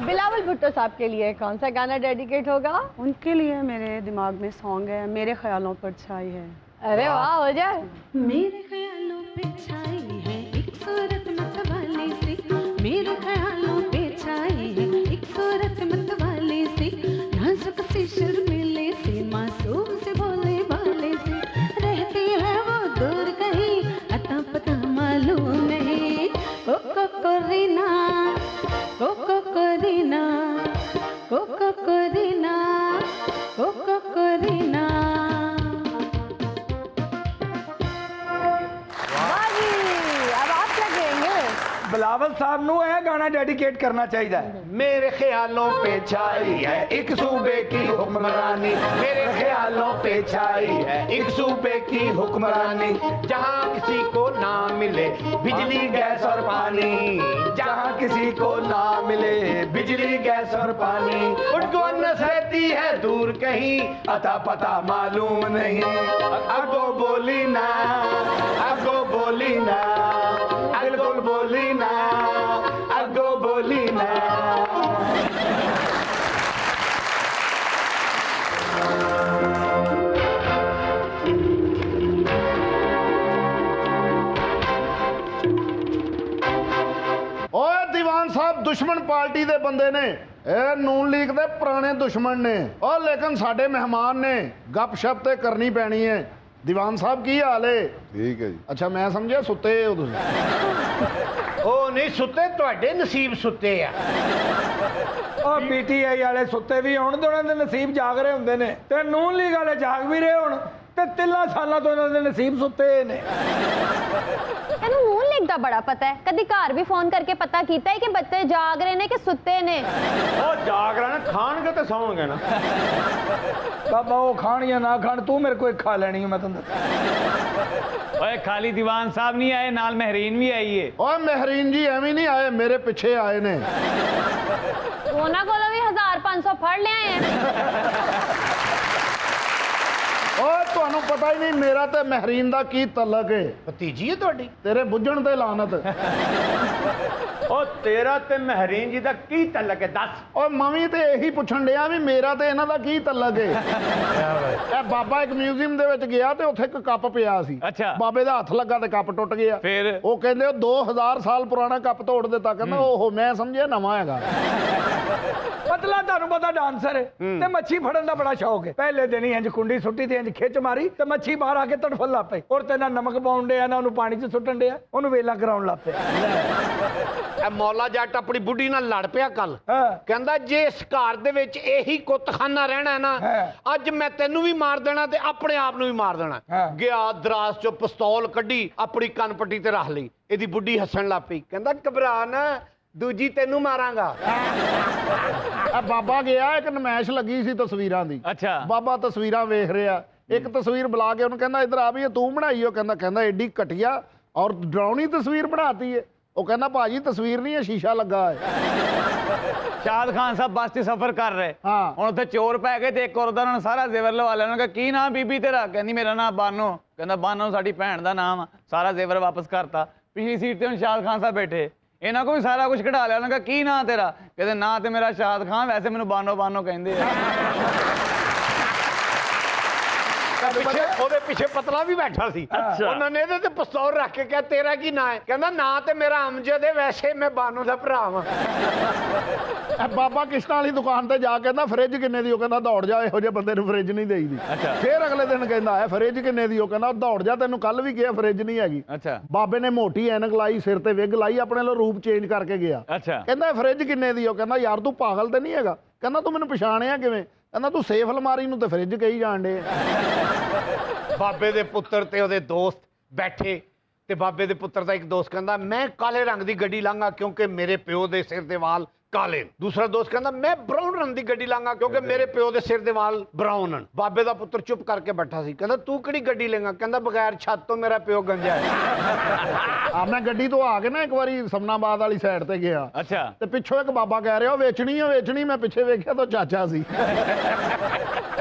बिलावल भुट्टो साहब के लिए कौन सा गाना डेडिकेट होगा? उनके लिए मेरे दिमाग में सॉन्ग है मेरे ख्यालों पर छाई है। अरे वाह, हो जाए। मेरे ख्यालों पे छाई है एक सूरत मतवाली सी, मेरे ख्यालों पे छाई है एक सूरत मतवाली सी, नाजुक सी शर्मीली सी मासूम से बोले वाले सी, रहती है वो दूर कहीं अता पता मालूम नहीं, कोको कोरिना कोको कोरिना कोको कोरिना कोको कोरिना। बिलावल साहब नू यह गाना डेडिकेट करना चाहिए। मेरे ख्यालों पे छाई है एक सूबे की हुक्मरानी, मेरे ख्यालों पे छाई है एक सूबे की हुक्मरानी, जहाँ किसी को ना मिले बिजली गैस और पानी, जहाँ किसी को ना मिले बिजली गैस और पानी, उनको नस रहती है दूर कहीं अता पता मालूम नहीं, अगो बोली ना अगो बोली ना बिल्कुल बोली ना अगो बोली ना। ओए दीवान साहब दुश्मन पार्टी दे बंदे ने, ए नून लीग दे पुराने दुश्मन ने, और लेकिन साडे मेहमान ने गपशप ते करनी पैनी है। दीवान साहब की हाल है? ठीक है जी। अच्छा मैं समझिया सुते हो तुसीं। ओ नहीं सुते, तुहाडे नसीब सुते आ। और पीटीआई वाले सुते भी होण ते उन्हां दे नसीब जाग रहे हुंदे ने, ते नून लीग वाले जाग भी रहे होण ते 3 सालां तो उन्हां दे नसीब सुते ने। ਤੈਨੂੰ ਨੂਨ ਲੀਗ ਦਾ ਬੜਾ ਪਤਾ ਹੈ। ਕਦੀ ਘਰ ਵੀ ਫੋਨ ਕਰਕੇ ਪਤਾ ਕੀਤਾ ਹੈ ਕਿ ਬੱਚੇ ਜਾਗ ਰਹੇ ਨੇ ਕਿ ਸੁੱਤੇ ਨੇ? ਉਹ ਜਾਗ ਰਹੇ ਨੇ, ਖਾਣਗੇ ਤੇ ਸੌਣਗੇ ਨਾ। बाबा वो खान या ना खान तू मेरे को एक खा लेनी है मैं तुम दस। ओए खाली दीवान साहब नहीं आए, नाल महरीन भी आई है। ओए महरीन जी एवं नहीं आए, मेरे पीछे आए ने। ਉਹਨਾਂ ਕੋਲੋਂ ਵੀ 1500 ਫੜ ਲਿਆਏ ਆ। ओए ਤੁਹਾਨੂੰ ਪਤਾ ਹੀ ਨਹੀਂ ਮੇਰਾ ਤੇ ਮਹਿਰੀਨ ਦਾ ਕੀ ਤਲਕ ਹੈ। ਭਤੀਜੀ ਹੈ ਤੁਹਾਡੀ? ਤੇਰੇ ਬੁੱਝਣ ਤੇ ਲਾਨਤ। ਉਹ ਤੇਰਾ ਤੇ ਮਹਿਰੀਨ ਜੀ ਦਾ ਕੀ ਤਲਕ ਹੈ ਦੱਸ? ਓਏ ਮੈਂ ਵੀ ਤੇ ਇਹੀ ਪੁੱਛਣ ਡਿਆ ਵੀ ਮੇਰਾ ਤੇ ਇਹਨਾਂ ਦਾ ਕੀ ਤਲਕ ਹੈ। ਇਹ ਬਾਬਾ ਇੱਕ ਮਿਊਜ਼ੀਅਮ ਦੇ ਵਿੱਚ ਗਿਆ ਤੇ ਉੱਥੇ ਇੱਕ ਕੱਪ ਪਿਆ ਸੀ। ਅੱਛਾ। ਬਾਬੇ ਦਾ ਹੱਥ ਲੱਗਾ ਤੇ ਕੱਪ ਟੁੱਟ ਗਿਆ। ਫਿਰ ਉਹ ਕਹਿੰਦੇ ਉਹ 2000 ਸਾਲ ਪੁਰਾਣਾ ਕੱਪ ਤੋੜ ਦਿੱਤਾ। ਕਹਿੰਦਾ ਉਹ ਮੈਂ ਸਮਝਿਆ ਨਵਾਂ ਹੈਗਾ। पतला ਤੁਹਾਨੂੰ ਪਤਾ ਡਾਂਸਰ ਹੈ ਤੇ ਮੱਛੀ ਫੜਨ ਦਾ ਬੜਾ ਸ਼ੌਕ ਹੈ। ਪਹਿਲੇ ਦਿਨ ਹੀ ਇੰਜ ਕੁੰਡੀ ਸੁੱਟੀ ਤੇ ਇੰਜ ਖਿੱਚ ਮਾਰੀ ਤੇ ਮੱਛੀ ਬਾਹਰ ਆ ਕੇ ਤੜਫਣ ਲੱਗ ਪਈ, ਔਰ ਤੇ ਨਾ ਨਮਕ ਪਾਉਣ ਡਿਆ ਨਾ ਉਹਨੂੰ ਪਾਣੀ 'ਚ ਸੁੱਟਣ ਡਿਆ, ਉਹਨੂੰ ਵੇਲਾ ਕਰਾਉਣ ਲੱਗ ਪਿਆ। ਇਹ ਮੌਲਾ ਜੱਟ ਆਪਣੀ ਬੁੱਢੀ ਨਾਲ ਲੜ ਪਿਆ ਕੱਲ। ਹਾਂ ਕਹਿੰਦਾ ਜੇ ਇਸ ਘਰ ਦੇ ਵਿੱਚ ਇਹੀ ਕੁੱਤਖਾਨਾ ਰਹਿਣਾ ਨਾ, ਅੱਜ ਮੈਂ ਤੈਨੂੰ ਵੀ ਮਾਰ ਦੇਣਾ ਤੇ ਆਪਣੇ ਆਪ ਨੂੰ ਵੀ ਮਾਰ ਦੇਣਾ। ਗਿਆ ਦਰਾਜ਼ ਚੋਂ ਪਿਸਤੌਲ ਕੱਢੀ, ਆਪਣੀ ਕੰਨ ਪੱਟੀ ਤੇ ਰੱਖ ਲਈ। ਇਹਦੀ ਬੁੱਢੀ ਹੱਸਣ ਲੱਗ ਪਈ। ਕਹਿੰਦਾ ਘਬਰਾ ਨਾ, ਦੂਜੀ ਤੈਨੂੰ ਮਾਰਾਂਗਾ। ਆ ਬਾਬਾ ਗਿਆ, ਇੱਕ ਨਮਾਇਸ਼ ਲੱਗੀ ਸੀ ਤਸਵੀਰਾਂ ਦੀ। ਅੱਛਾ। ਬਾਬਾ ਤਸਵੀਰਾਂ ਵੇਖ ਰਿਹਾ, ਇੱਕ ਤਸਵੀਰ ਬੁਲਾ ਕੇ ਉਹਨੂੰ ਕਹਿੰਦਾ ਇਧਰ ਆ ਵੀ ਇਹ ਤੂੰ ਬਣਾਈ ਹੋ? ਕਹਿੰਦਾ ਐਡੀ ਘਟੀਆ ਔਰ ਡਰਾਉਣੀ ਤਸਵੀਰ ਬਣਾਤੀ ਹੈ। ਉਹ ਕਹਿੰਦਾ ਭਾਜੀ ਤਸਵੀਰ ਨਹੀਂ ਹੈ, ਸ਼ੀਸ਼ਾ ਲੱਗਾ ਹੈ। ਸ਼ਾਦ ਖਾਨ ਸਾਹਿਬ ਬੱਸ 'ਚ ਸਫ਼ਰ ਕਰ ਰਹੇ, ਹਾਂ। ਹੁਣ ਉੱਥੇ ਚੋਰ ਪੈ ਗਏ ਤੇ ਇੱਕ ਔਰਤ ਉਹਨਾਂ ਨੇ ਸਾਰਾ ਜ਼ੇਵਰ ਲਵਾ ਲਿਆ। ਉਹਨਾਂ ਕਿਹਾ ਕੀ ਨਾਮ ਬੀਬੀ ਤੇਰਾ? ਕਹਿੰਦੀ ਮੇਰਾ ਨਾਮ ਬਾਨੋ। ਕਹਿੰਦਾ ਬਾਨੋ ਸਾਡੀ ਭੈਣ ਦਾ ਨਾਮ ਆ। ਸਾਰਾ ਜ਼ੇਵਰ ਵਾਪਸ ਕਰਤਾ। ਪਿਛਲੀ ਸੀਟ ਤੇ ਹੁਣ ਸ਼ਾਦ ਖਾਨ ਸਾਹਿਬ ਬੈਠੇ, ਇਹਨਾਂ ਕੋਲ ਵੀ ਸਾਰਾ ਕੁਝ ਕਢਾ ਲਿਆ। ਉਹਨਾਂ ਕਿਹਾ ਕੀ ਨਾਂ ਤੇਰਾ? ਕਹਿੰਦੇ ਨਾਂ ਤੇ ਮੇਰਾ ਸ਼ਾਦ ਖਾਨ, ਵੈਸੇ ਮੈਨੂੰ ਬਾਨੋ ਬਾਨੋ ਕਹਿੰਦੇ ਆ। ਉਹਦੇ ਪਿੱਛੇ ਪਤਲਾ ਵੀ ਬੈਠਾ ਸੀ। ਉਹਨਾਂ ਨੇ ਇਹਦੇ ਤੇ ਪਿਸਤੌਲ ਰੱਖ ਕੇ ਕਿਹਾ ਤੇਰਾ ਕੀ ਨਾਂ ਹੈ? ਕਹਿੰਦਾ ਨਾਂ ਤੇ ਮੇਰਾ ਅਮਜਦ ਹੈ, ਵੈਸੇ ਮੈਂ ਬਾਨੋ ਦਾ ਭਰਾ ਵਾਂ। ਬਾਬਾ ਕਿਸ਼ਤਾਂ ਵਾਲੀ ਦੁਕਾਨ ਤੇ ਜਾ ਕੇ ਕਹਿੰਦਾ ਫ੍ਰਿਜ ਕਿੰਨੇ ਦੀ? ਉਹ ਕਹਿੰਦਾ ਦੌੜ ਜਾ, ਇਹੋ ਜਿਹੇ ਬੰਦੇ ਨੂੰ ਫ੍ਰਿਜ ਨਹੀਂ ਦੇਈਦੀ। ਫਿਰ ਅਗਲੇ ਦਿਨ ਕਹਿੰਦਾ ਆਇਆ ਫ੍ਰਿਜ ਕਿੰਨੇ ਦੀ? ਉਹ ਕਹਿੰਦਾ ਦੌੜ ਜਾ, ਤੈਨੂੰ ਕੱਲ ਵੀ ਕਿਹਾ ਫ੍ਰਿਜ ਨਹੀਂ ਹੈਗੀ। ਅੱਛਾ। ਬਾਬੇ ਨੇ ਮੋਟੀ ਐਨਕ ਲਾਈ, ਸਿਰ ਤੇ ਵਿਗ ਲਾਈ, ਆਪਣੇ ਲੋ ਰੂਪ ਚੇਂਜ ਕਰਕੇ ਗਿਆ। ਅੱਛਾ। ਕਹਿੰਦਾ ਫ੍ਰਿਜ ਕਿੰਨੇ ਦੀ? ਉਹ ਕਹਿੰਦਾ ਯਾਰ ਤੂੰ ਪਾਗਲ ਤੇ ਨਹੀਂ ਹੈਗਾ? ਕਹਿੰਦਾ ਤੂੰ ਮੈਨੂੰ ਪਛਾਣਿਆ ਕਿਵੇਂ? ਕਹਿੰਦਾ ਤੂੰ ਸੇਫ ਅਲਮਾਰੀ ਨੂੰ ਤੇ ਫ੍ਰਿਜ ਕਹੀ ਜਾਣ ਡੇ। ਬਾਬੇ ਦੇ ਪੁੱਤਰ ਤੇ ਉਹਦੇ ਦੋਸਤ ਬੈਠੇ ਤੇ ਬਾਬੇ ਦੇ ਪੁੱਤਰ ਦਾ ਇੱਕ ਦੋਸਤ ਕਹਿੰਦਾ ਮੈਂ ਕਾਲੇ ਰੰਗ ਦੀ ਗੱਡੀ ਲਾਂਗਾ ਕਿਉਂਕਿ ਮੇਰੇ ਪਿਓ ਦੇ ਸਿਰ ਦੇ ਵਾਲ ਕਾਲੇ। ਦੂਸਰਾ ਦੋਸਤ ਕਹਿੰਦਾ ਮੈਂ ਬਰਾਊਨ ਰੰਗ ਦੀ ਗੱਡੀ ਲਾਂਗਾ ਕਿਉਂਕਿ ਮੇਰੇ ਪਿਓ ਦੇ ਸਿਰ ਦੇ ਵਾਲ ਬਰਾਊਨ ਹਨ। ਬਾਬੇ ਦਾ ਪੁੱਤਰ ਚੁੱਪ ਕਰਕੇ ਬੈਠਾ ਸੀ। ਕਹਿੰਦਾ ਤੂੰ ਕਿਹੜੀ ਗੱਡੀ ਲੇਗਾ? ਕਹਿੰਦਾ ਬਗੈਰ ਛੱਤ ਤੋਂ ਮੇਰਾ ਪਿਓ ਗੰਜਾ ਹੈ। ਆ ਮੈਂ ਗੱਡੀ ਤੋਂ ਆ ਕੇ ਨਾ ਇੱਕ ਵਾਰੀ ਸਮਨਾਬਾਦ ਵਾਲੀ ਸਾਈਡ ਤੇ ਗਿਆ। ਅੱਛਾ। ਤੇ ਪਿੱਛੋਂ ਇੱਕ ਬਾਬਾ ਕਹਿ ਰਿਹਾ ਵੇਚਣੀ ਹੈ ਵੇਚਣੀ। ਮੈਂ ਪਿੱਛੇ ਵੇਖਿਆ ਤਾਂ ਚਾਚਾ ਸੀ।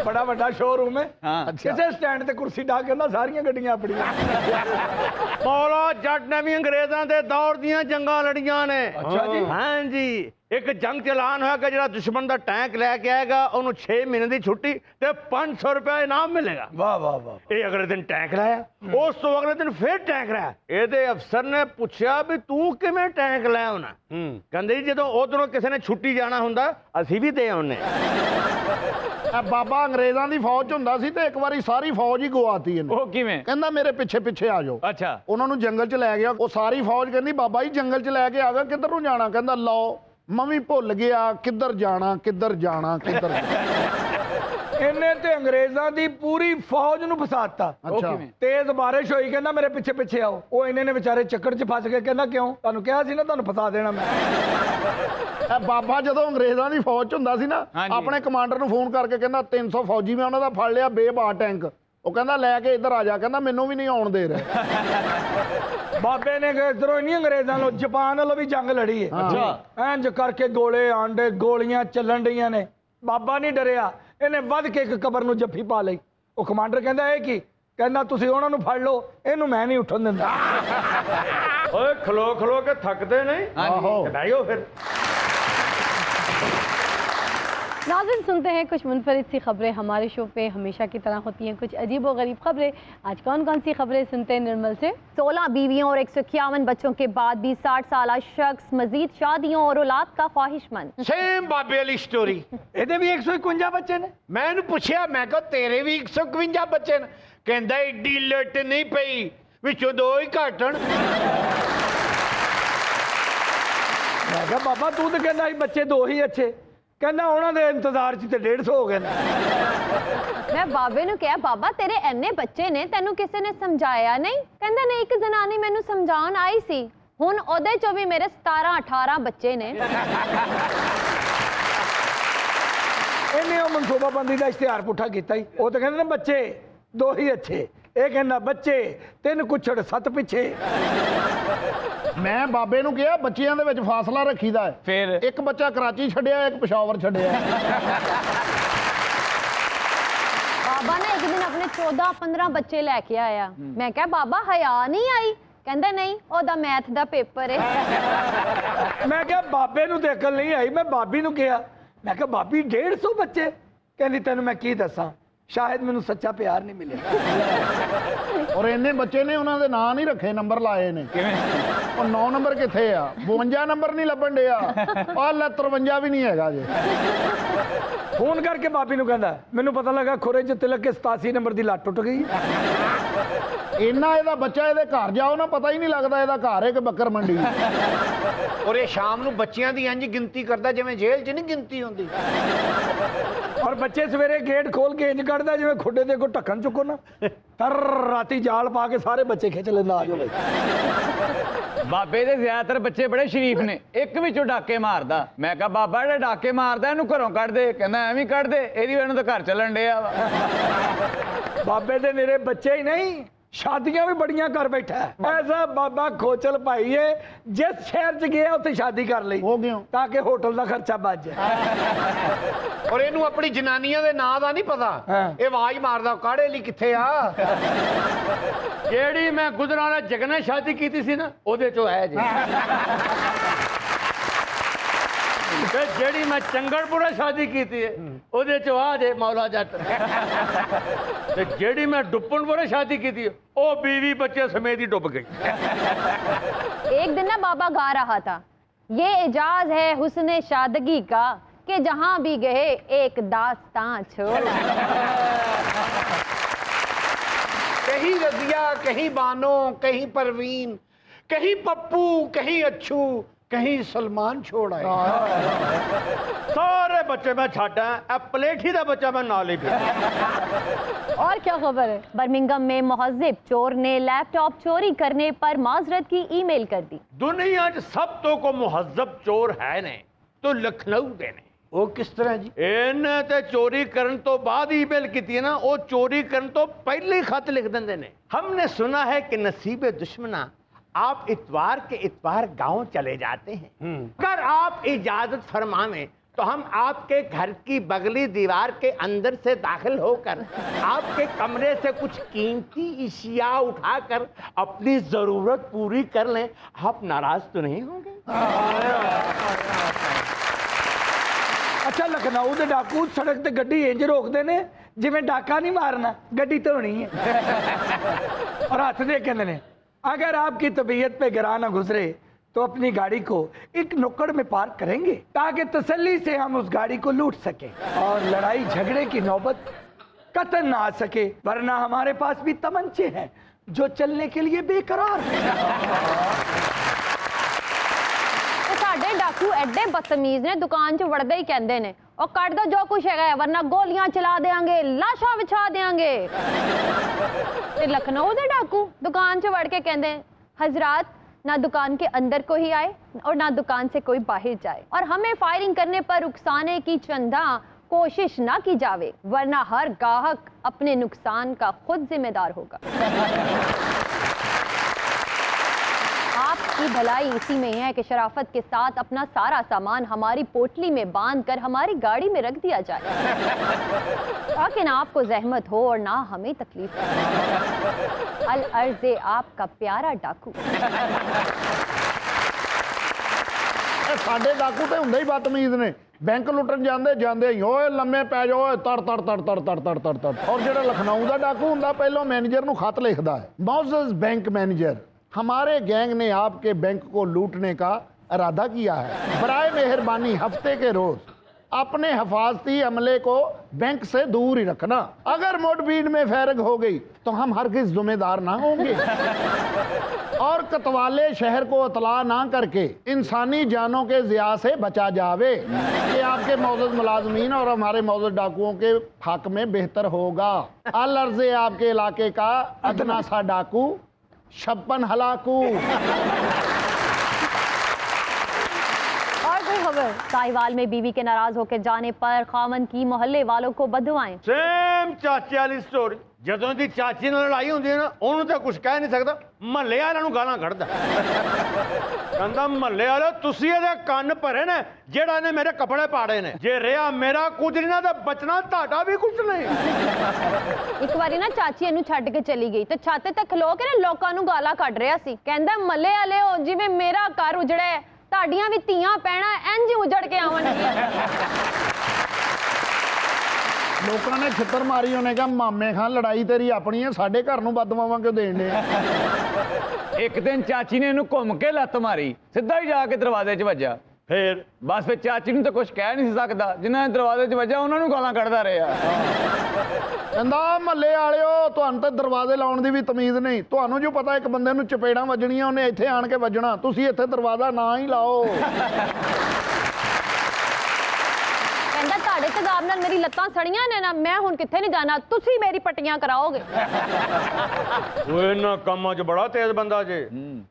बड़ा ਵੱਡਾ ਸ਼ੋਰੂਮ ਹੈ। हाँ। ਕਿਸੇ ਸਟੈਂਡ ਤੇ ਕੁਰਸੀ ਢਾ ਕੇ ਨਾ ਸਾਰੀਆਂ ਗੱਡੀਆਂ ਆਪਣੀਆਂ। ਮੌਲਾ ਜੱਟ ਨੇ ਵੀ ਅੰਗਰੇਜ਼ਾਂ ਦੇ ਦੌਰ ਦੀਆਂ ਜੰਗਾਂ ਲੜੀਆਂ ਨੇ। ਅੱਛਾ ਜੀ। ਹਾਂਜੀ, ਇੱਕ ਜੰਗ ਚ ਐਲਾਨ ਹੋਇਆ ਕਿ ਜਿਹੜਾ ਦੁਸ਼ਮਣ ਦਾ ਟੈਂਕ ਲੈ ਕੇ ਆਏਗਾ ਉਹਨੂੰ 6 ਮਹੀਨੇ ਦੀ ਛੁੱਟੀ ਤੇ 500 ਰੁਪਏ ਇਨਾਮ ਮਿਲੇਗਾ। ਵਾਹ ਵਾਹ ਵਾਹ। ਇਹ ਅਗਲੇ ਦਿਨ ਟੈਂਕ ਲਾਇਆ, ਉਸ ਤੋਂ ਅਗਲੇ ਦਿਨ ਫਿਰ ਟੈਂਕ ਲਾਇਆ। ਇਹਦੇ ਅਫਸਰ ਨੇ ਪੁੱਛਿਆ ਵੀ ਤੂੰ ਕਿਵੇਂ ਟੈਂਕ ਲੈ ਆਉਣਾ? ਕਹਿੰਦੇ ਜੀ ਜਦੋਂ ਉਧਰੋਂ ਕਿਸੇ ਨੇ ਛੁੱਟੀ ਜਾਣਾ ਹੁੰਦਾ ਅਸੀਂ ਵੀ ਦੇ ਆਉਨੇ। ਬਾਬਾ ਅੰਗਰੇਜ਼ਾਂ ਦੀ ਫੌਜ ਚ ਹੁੰਦਾ ਸੀ ਤੇ ਇੱਕ ਵਾਰੀ ਸਾਰੀ ਫੌਜ ਹੀ ਗਵਾਤੀ ਇਹਨੇ। ਉਹ ਕਿਵੇਂ? ਕਹਿੰਦਾ ਮੇਰੇ ਪਿੱਛੇ ਪਿੱਛੇ ਆ ਜਾਓ। ਅੱਛਾ। ਉਹਨਾਂ ਨੂੰ ਜੰਗਲ ਚ ਲੈ ਗਿਆ। ਉਹ ਸਾਰੀ ਫੌਜ ਕਹਿੰਦੀ ਬਾਬਾ ਜੀ ਜੰਗਲ ਚ ਲੈ ਕੇ ਆ ਗਿਆ, ਕਿੱਧਰ ਨੂੰ ਜਾਣਾ? ਕਹਿੰਦਾ ਲਓ ਮੈਂ ਵੀ ਭੁੱਲ ਗਿਆ ਕਿੱਧਰ ਜਾਣਾ ਕਿੱਧਰ ਜਾਣਾ ਕਿੱਧਰ ਇਹਨੇ ਤੇ ਅੰਗਰੇਜ਼ਾਂ ਦੀ ਪੂਰੀ ਫੌਜ ਨੂੰ ਫਸਾਤਾ। ਅੱਛਾ। ਤੇਜ਼ ਬਾਰਿਸ਼ ਹੋਈ, ਕਹਿੰਦਾ ਮੇਰੇ ਪਿੱਛੇ ਪਿੱਛੇ ਆਓ। ਉਹ ਇਹਨੇ ਨੇ ਵਿਚਾਰੇ ਚੱਕਰ 'ਚ ਫਸ ਗਏ। ਕਹਿੰਦਾ ਕਿਉਂ? ਤੁਹਾਨੂੰ ਕਿਹਾ ਸੀ ਨਾ ਤੁਹਾਨੂੰ ਫਸਾ ਦੇਣਾ ਮੈਂ। ਇਹ ਬਾਬਾ ਜਦੋਂ ਅੰਗਰੇਜ਼ਾਂ ਦੀ ਫੌਜ ਚ ਹੁੰਦਾ ਸੀ ਨਾ ਹਾਂਜੀ। ਆਪਣੇ ਕਮਾਂਡਰ ਨੂੰ ਫੋਨ ਕਰਕੇ ਕਹਿੰਦਾ 300 ਫੌਜੀ ਮੈਂ ਉਹਨਾਂ ਦਾ ਫੜ ਲਿਆ ਬੇਬਾਰ ਟੈਂਕ। ਉਹ ਕਹਿੰਦਾ ਲੈ ਕੇ ਇੱਧਰ ਆ ਜਾ। ਕਹਿੰਦਾ ਮੈਨੂੰ ਵੀ ਨਹੀਂ ਆਉਣ ਦੇ ਰਹੇ। ਬਾਬੇ ਨੇ ਇਧਰੋਂ ਨਹੀਂ ਅੰਗਰੇਜ਼ਾਂ ਨੂੰ ਜਾਪਾਨ ਵੱਲੋਂ ਵੀ ਜੰਗ ਲੜੀ ਹੈ। ਅੱਛਾ। ਇੰਜ ਕਰਕੇ ਗੋਲੇ ਆਂਡੇ ਗੋਲੀਆਂ ਚੱਲਣ ਡੀਆਂ ਨੇ। ਬਾਬਾ ਨਹੀਂ ਡਰਿਆ, ਇਹਨੇ ਵੱਧ ਕੇ ਇੱਕ ਕਬਰ ਨੂੰ ਜੱਫੀ ਪਾ ਲਈ। ਉਹ ਕਮਾਂਡਰ ਕਹਿੰਦਾ ਇਹ ਕੀ? ਕਹਿੰਦਾ ਤੁਸੀਂ ਉਹਨਾਂ ਨੂੰ ਫੜ ਲਓ, ਇਹਨੂੰ ਮੈਂ ਨਹੀਂ ਉੱਠਣ ਦਿੰਦਾ। ਓਏ ਖਲੋ ਖਲੋ ਕੇ ਥੱਕਦੇ ਨਹੀਂ? ਆਹੋ। ਕਢਾਈਓ ਫਿਰ। नाज़रीन सुनते हैं कुछ मुनफरिद सी खबरें। हमारे शो पे हमेशा की तरह होती हैं कुछ अजीब व गरीब खबरें। आज कौन कौन सी खबरें सुनते हैं निर्मल से? 16 बीवियों और 151 बच्चों के बाद भी 60 साल शख्स मजीद शादियों और औलाद का ख्वाहिशमंद। ਸੇਮ ਬਾਬੇ ਵਾਲੀ ਸਟੋਰੀ। ਇਹਦੇ ਵੀ 151 ਬੱਚੇ ਨੇ। ਮੈਂ ਇਹਨੂੰ ਪੁੱਛਿਆ ਮੈਂ ਕਿਹਾ ਤੇਰੇ ਵੀ 151 ਬੱਚੇ ਨੇ? ਕਹਿੰਦਾ ਏਡੀ ਲੁੱਟ ਨਹੀਂ ਪਈ, ਵਿੱਚੋਂ 2 ਹੀ ਘਟਣ। ਮੈਂ ਕਿਹਾ ਬਾਬਾ ਤੂੰ ਤਾਂ ਕਹਿੰਦਾ ਸੀ ਬੱਚੇ 2 ਹੀ ਅੱਛੇ। ਕਹਿੰਦਾ ਉਹਨਾਂ ਦੇ ਇੰਤਜ਼ਾਰ 'ਚ ਤੇ 150 ਹੋ ਗਏ ਨੇ। मैं बाबे ਨੂੰ ਕਿਹਾ ਬਾਬਾ ਤੇਰੇ ਇੰਨੇ ਬੱਚੇ ਨੇ ਤੈਨੂੰ ਕਿਸੇ ਨੇ ਸਮਝਾਇਆ ਨਹੀਂ? ਕਹਿੰਦਾ ਨਹੀਂ ਇੱਕ ਜਨਾਨੀ ਮੈਨੂੰ ਸਮਝਾਉਣ ਆਈ ਸੀ, ਹੁਣ ਉਹਦੇ ਚੋਂ ਵੀ ਮੇਰੇ 17 18 ਬੱਚੇ ਨੇ। ਇਹਨੇ ਉਹ ਮਨਸੂਬਾਬੰਦੀ ਦਾ ਇਸ਼ਤਿਹਾਰ ਪੁੱਠਾ ਕੀਤਾ ਹੀ। ਉਹ ਤਾਂ ਕਹਿੰਦੇ ਨੇ ਬੱਚੇ 2 ਹੀ ਅੱਛੇ, ਇਹ ਕਹਿੰਦਾ ਬੱਚੇ 3 ਕੁੱਛੜ 7 ਪਿੱਛੇ। ਮੈਂ ਬਾਬੇ ਨੂੰ ਕਿਹਾ ਬੱਚਿਆਂ ਦੇ ਵਿੱਚ ਫਾਸਲਾ ਰੱਖੀਦਾ ਹੈ। ਫਿਰ ਇੱਕ ਬੱਚਾ ਕਰਾਚੀ ਛੱਡਿਆ, ਇੱਕ ਪਿਸ਼ਾਵਰ ਛੱਡਿਆ। ਬਾਬਾ ਨੇ ਇੱਕ ਦਿਨ ਆਪਣੇ 14 15 ਬੱਚੇ ਲੈ ਕੇ ਆਇਆ। ਮੈਂ ਕਿਹਾ ਬਾਬਾ ਹਯਾ ਨਹੀਂ ਆਈ? ਕਹਿੰਦਾ ਨਹੀਂ ਉਹਦਾ ਮੈਥ ਦਾ ਪੇਪਰ ਹੈ। ਮੈਂ ਕਿਹਾ ਬਾਬੇ ਨੂੰ ਤੇ ਅਕਲ ਨਹੀਂ ਆਈ। ਮੈਂ ਬਾਬੀ ਨੂੰ ਕਿਹਾ, ਮੈਂ ਕਿਹਾ ਬਾਬੀ 150 ਬੱਚੇ? ਕਹਿੰਦੀ ਤੈਨੂੰ ਮੈਂ ਕੀ ਦੱਸਾਂ, ਸ਼ਾਇਦ ਮੈਨੂੰ ਸੱਚਾ ਪਿਆਰ ਨਹੀਂ ਮਿਲਿਆ। ਔਰ ਇੰਨੇ ਬੱਚੇ ਨੇ ਉਹਨਾਂ ਦੇ ਨਾਂ ਨਹੀਂ ਰੱਖੇ, ਨੰਬਰ ਲਾਏ ਨੇ। ਕਿਵੇਂ? ਉਹ 9 ਨੰਬਰ ਕਿੱਥੇ ਆ? 52 ਨੰਬਰ ਨਹੀਂ ਲੱਭਣ ਡਿਆ। ਆਹ ਲੈ 53 ਵੀ ਨਹੀਂ ਹੈਗਾ ਜੇ। ਫੋਨ ਕਰਕੇ ਬਾਬੀ ਨੂੰ ਕਹਿੰਦਾ ਮੈਨੂੰ ਪਤਾ ਲੱਗਾ ਖੁਰੇ 'ਚ ਤਿਲਕ ਕੇ 87 ਨੰਬਰ ਦੀ ਲੱਤ ਟੁੱਟ ਗਈ। ਇੰਨਾ ਇਹਦਾ ਬੱਚਾ, ਇਹਦੇ ਘਰ ਜਾਓ ਨਾ ਪਤਾ ਹੀ ਨਹੀਂ ਲੱਗਦਾ ਇਹਦਾ ਘਰ ਹੈ ਕਿ ਬੱਕਰ ਮੰਡੀ। ਔਰ ਇਹ ਸ਼ਾਮ ਨੂੰ ਬੱਚਿਆਂ ਦੀ ਇੰਜ ਗਿਣਤੀ ਕਰਦਾ ਜਿਵੇਂ ਜੇਲ੍ਹ 'ਚ ਨਹੀਂ ਗਿਣਤੀ ਹੁੰਦੀ। ਔਰ ਬੱਚੇ ਸਵੇਰੇ ਗੇਟ ਖੋਲ ਕੇ ਇੰਜ ਕੱਢਦਾ ਜਿਵੇਂ ਖੁੱਡੇ ਦੇ ਕੋ ਢੱਕਣ ਚੁੱਕੋ ਨਾ, ਤਰ ਰਾਤੀ ਜਾਲ ਪਾ ਕੇ ਸਾਰੇ ਬੱਚੇ ਖਿੱਚ ਲੈਂਦਾ। ਆ ਜਾਓ ਬਈ। ਬਾਬੇ ਦੇ ਜ਼ਿਆਦਾਤਰ ਬੱਚੇ ਬੜੇ ਸ਼ਰੀਫ ਨੇ, ਇੱਕ ਵਿੱਚੋਂ ਡਾਕੇ ਮਾਰਦਾ। ਮੈਂ ਕਿਹਾ ਬਾਬਾ ਜਿਹੜਾ ਡਾਕੇ ਮਾਰਦਾ ਇਹਨੂੰ ਘਰੋਂ ਕੱਢ ਦੇ। ਕਹਿੰਦਾ ਐਵੇਂ ਕੱਢ ਦੇ, ਇਹਦੀ ਵਜ੍ਹਾ ਨਾਲ ਤਾਂ ਘਰ ਚੱਲਣ ਡਿਆ ਵਾ। ਬਾਬੇ ਦੇ ਮੇਰੇ ਬੱਚੇ ਹੀ ਨਹੀਂ ਸ਼ਾਦੀਆਂ ਵੀ ਬੜੀਆਂ ਕਰ ਬੈਠਾ ਹੈ। ਐਸਾ ਬਾਬਾ ਖੋਚਲ ਭਾਈ ਏ, ਜਿਸ ਸ਼ਹਿਰ 'ਚ ਗਿਆ ਉੱਥੇ ਸ਼ਾਦੀ ਕਰ ਲਈ। ਹੋ ਗਿਓ ਤਾਂ ਕਿ ਹੋਟਲ ਦਾ ਖਰਚਾ ਬਚ ਜਾਏ। ਔਰ ਇਹਨੂੰ ਆਪਣੀ ਜਨਾਨੀਆਂ ਦੇ ਨਾਂ ਦਾ ਨਹੀਂ ਪਤਾ। ਹਾਂ। ਇਹ ਆਵਾਜ਼ ਮਾਰਦਾ ਕਾੜੇ ਲਈ ਕਿੱਥੇ ਆ। ਜਿਹੜੀ ਮੈਂ ਗੁਜਰਾਂਵਾਲਾ ਜਗਨੇ ਸ਼ਾਦੀ ਕੀਤੀ ਸੀ ਨਾ ਉਹਦੇ ਚੋਂ ਹੈ ਜੀ। ਤੇ ਜਿਹੜੀ ਮੈਂ ਚੰਗੜਪੁਰਾ ਸ਼ਾਦੀ ਕੀਤੀ ਹੈ ਉਹਦੇ ਚੋਂ ਆ ਜੇ ਮੌਲਾ ਜੱਟ। ਤੇ ਜਿਹੜੀ ਮੈਂ ਡੁੱਪਣਪੁਰਾ ਸ਼ਾਦੀ ਕੀਤੀ ਉਹ बीवी बच्चे समेत ही डूब गई। एक दिन ना बाबा गा रहा था, ये एजाज है हुस्न शादगी का कि जहां भी गए एक दास्तां छोड़। कहीं रजिया, कहीं बानो, कहीं परवीन, कहीं पप्पू, कहीं अच्छू, कहीं सलमान छोड़ आए। सारे बच्चे मैं छाड़ा है, पलेठी का बच्चा मैं नाल ही फिर। और क्या खबर है? बर्मिंघम में मुहज्जिब चोर ने लैपटॉप चोरी करने पर माजरत की ईमेल कर दी। दुनिया च सब तो को मुहज्जब चोर है ने तो लखनऊ दे ने। वो किस तरह जी? इन्हें ते चोरी करन तो बाद ईमेल की थी ना, वो चोरी करन तो पहले ही खत लिख देंगे ने। हमने सुना है कि नसीबे दुश्मना आप इतवार के इतवार गांव चले जाते हैं, अगर आप इजाजत फरमावें तो हम आपके घर की बगली दीवार के अंदर से दाखिल होकर आपके कमरे से कुछ कीमती इशिया उठाकर अपनी जरूरत पूरी कर लें। आप नाराज तो नहीं होंगे? अच्छा लखनऊ के डाकू सड़क ते गड्डी इंज रोकते ने जिवें डाका नहीं मारना, गड्डी तो होनी है। और हाथ दे कहते ने अगर आपकी तबीयत पे गिरा ना गुजरे तो अपनी गाड़ी को एक नुक्कड़ में पार्क करेंगे ताकि तसल्ली से हम उस गाड़ी को लूट सके और लड़ाई झगड़े की नौबत कतन ना आ सके, वरना हमारे पास भी तमंचे हैं जो चलने के लिए बेकरार हैं। साडे डाकू एडे बदतमीज ने, दुकान च वड़दे ही कहंदे ने और कट दो जो कुछ है वरना गोलियां चला देंगे, लाशा बिछा देंगे। ते लखनऊ दे डाकू दुकान च वड़ के कहंदे हजरात ना दुकान के अंदर कोई आए और ना दुकान से कोई बाहर जाए, और हमें फायरिंग करने पर उकसाने की चंदा कोशिश ना की जावे, वरना हर गाहक अपने नुकसान का खुद जिम्मेदार होगा। आपकी भलाई इसी में है कि शराफत के साथ अपना सारा सामान हमारी पोटली में बांधकर हमारी गाड़ी में रख दिया जाए ताकि ना आपको जहमत हो और ना हमें तकलीफ हो। अल अर्ज़े आपका प्यारा डाकू। साडे डाकू तो हुंदे ही बदतमीज ने, बैंक लुटन जांदे जांदे ही ओए लम्मे पै जाओ तड़ तड़ तड़ तड़ तड़ तड़ तड़ तड़। और जेड़ा लखनऊ दा डाकू हुंदा पहलों मैनेजर नूं खत लिखदा है, मौजज़ बैंक मैनेजर हमारे गैंग ने आपके बैंक को लूटने का इरादा किया है, बराए मेहरबानी हफ्ते के रोज अपने हिफाजती अमले को बैंक से दूर ही रखना। अगर मुठभीड़ में फैरग हो गई तो हम हरगिज़ जिम्मेदार ना होंगे। और कतवाले शहर को इतला ना करके इंसानी जानों के ज़िया से बचा जावे कि आपके मौजूद मुलाजमीन और हमारे मौजूद डाकुओं के हक में बेहतर होगा। अल अर्ज़े आपके इलाके का अदना सा डाकू छप्पन हलाकू। और कोई खबर? साहिवाल में बीवी के नाराज होकर जाने पर खामन की मोहल्ले वालों को बददुआएं। सेम चाचे वाली स्टोरी। ਜਦੋਂ ਦੀ ਚਾਚੀ ਨਾਲ ਲੜਾਈ ਹੁੰਦੀ ਹੈ ਨਾ ਉਹਨੂੰ ਤਾਂ ਕੁਝ ਕਹਿ ਨਹੀਂ ਸਕਦਾ, ਮਹੱਲੇ ਵਾਲਿਆਂ ਨੂੰ ਗਾਲਾਂ ਕੱਢਦਾ। ਕਹਿੰਦਾ ਮਹੱਲੇ ਵਾਲੇ ਤੁਸੀਂ ਇਹਦੇ ਕੰਨ ਭਰੇ ਨੇ ਜਿਹੜਾ ਇਹਨੇ ਮੇਰੇ ਕੱਪੜੇ ਪਾੜੇ ਨੇ, ਜੇ ਰਿਹਾ ਮੇਰਾ ਕੁਝ ਨਹੀਂ ਨਾ ਤਾਂ ਬਚਣਾ ਤੁਹਾਡਾ ਵੀ ਕੁਝ ਨਹੀਂ। ਇੱਕ ਵਾਰੀ ਨਾ ਚਾਚੀ ਇਹਨੂੰ ਛੱਡ ਕੇ ਚਲੀ ਗਈ ਤੇ ਛੱਤ ਤੇ ਖਲੋ ਕੇ ਨਾ ਲੋਕਾਂ ਨੂੰ ਗਾਲਾਂ ਕੱਢ ਰਿਹਾ ਸੀ। ਕਹਿੰਦਾ ਮਹੱਲੇ ਵਾਲੇ ਹੋ ਜਿਵੇਂ ਮੇਰਾ ਘਰ ਉਜੜਿਆ, ਤੁਹਾਡੀਆਂ ਵੀ ਧੀਆਂ ਪੈਣਾ ਇੰਜ ਉਜੜ ਕੇ ਆਉਣਗੀਆਂ। लोगों ने छितर मारी, उन्हें कहा मामे खान लड़ाई तेरी अपनी है, साडे घर नूं बददुआवां क्यों देण दे। एक दिन चाची ने इन्हूं घुम के लत्त मारी, सीधा ही जाके दरवाजे च वज्जा। फिर बस फिर चाची नूं तो कुछ कह नहीं सकदा, जिन्हां ने दरवाजे च वज्जा उन्हां नूं गालां कढदा रहा। कहंदा महल्ले वालिओ तुहानूं ते दरवाजे लाउण दी भी तमीज़ नहीं, तुहानूं जो पता एक बंदे नूं चपेड़ां वजणीआं उन्हें इत्थे आण के वजणा, तुसीं इत्थे दरवाजा ना ही लाओ। ਕਹਿੰਦਾ ਤੁਹਾਡੇ ਤੇਜ਼ਾਬ ਨਾਲ ਮੇਰੀ ਲੱਤਾਂ ਸੜੀਆਂ ਨੇ ਨਾ, ਮੈਂ ਹੁਣ ਕਿੱਥੇ ਨਹੀਂ ਜਾਣਾ, ਤੁਸੀਂ ਮੇਰੀ ਪੱਟੀਆਂ ਕਰਾਓਗੇ। ਉਹ ਇਹਨਾਂ ਕੰਮਾਂ 'ਚ ਬੜਾ ਤੇਜ਼ ਬੰਦਾ ਜੇ।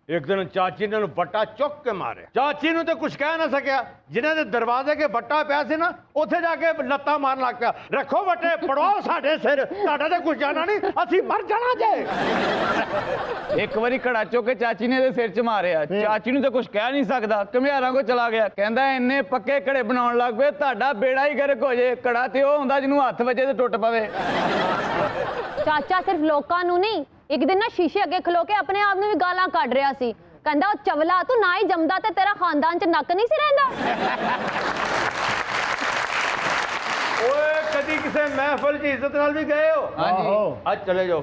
ਇੱਕ ਦਿਨ ਚਾਚੀ ਨੇ ਉਹਨੂੰ ਵੱਟਾ ਚੁੱਕ ਕੇ ਮਾਰਿਆ, ਚਾਚੀ ਨੂੰ ਤੇ ਕੁਝ ਕਹਿ ਨਾ ਸਕਿਆ, ਜਿਨ੍ਹਾਂ ਦੇ ਦਰਵਾਜ਼ੇ ਕੇ ਵੱਟਾ ਪਿਆ ਸੀ ਨਾ ਉੱਥੇ ਜਾ ਕੇ ਲੱਤਾਂ ਮਾਰਨ ਲੱਗ ਪਿਆ, ਰੱਖੋ ਵੱਟੇ ਪੜਵਾਓ ਸਾਡੇ ਸਿਰ, ਤੁਹਾਡਾ ਤੇ ਕੁਝ ਜਾਣਾ ਨਹੀਂ, ਅਸੀਂ ਮਰ ਜਾਣਾ ਜੇ। एक बारी घड़ा चुक के चाची ने सिर च मारिया, चाची ने तो कुछ कह नहीं सकता, घमियारा को चला गया, कहता इन्ने पक्के घड़े बनाउण लग पे तुहाडा बेड़ा ही गर्क हो जाए, घड़ा ते ओह हुंदा जिन्हों हत्थ वजे ते टुट पवे। ਚਾਚਾ ਸਿਰਫ ਲੋਕਾਂ ਨੂੰ ਨਹੀਂ, ਇੱਕ ਦਿਨ ਨਾ ਸ਼ੀਸ਼ੇ ਅੱਗੇ ਖਲੋ ਕੇ ਆਪਣੇ ਆਪ ਨੂੰ ਵੀ ਗਾਲਾਂ ਕੱਢ ਰਿਹਾ ਸੀ। ਕਹਿੰਦਾ ਉਹ ਚਵਲਾ ਤੂੰ ਨਾ ਹੀ ਜੰਮਦਾ ਤੇ ਤੇਰਾ ਖਾਨਦਾਨ 'ਚ ਨੱਕ ਨਹੀਂ ਸੀ ਰਹਿੰਦਾ। ਓਏ ਕਦੀ ਕਿਸੇ ਮਹਿਫਲ 'ਚ ਇੱਜ਼ਤ ਨਾਲ ਵੀ ਗਏ ਹੋ? ਹਾਂਜੀ। ਅੱਜ ਚਲੇ ਜਾਓ।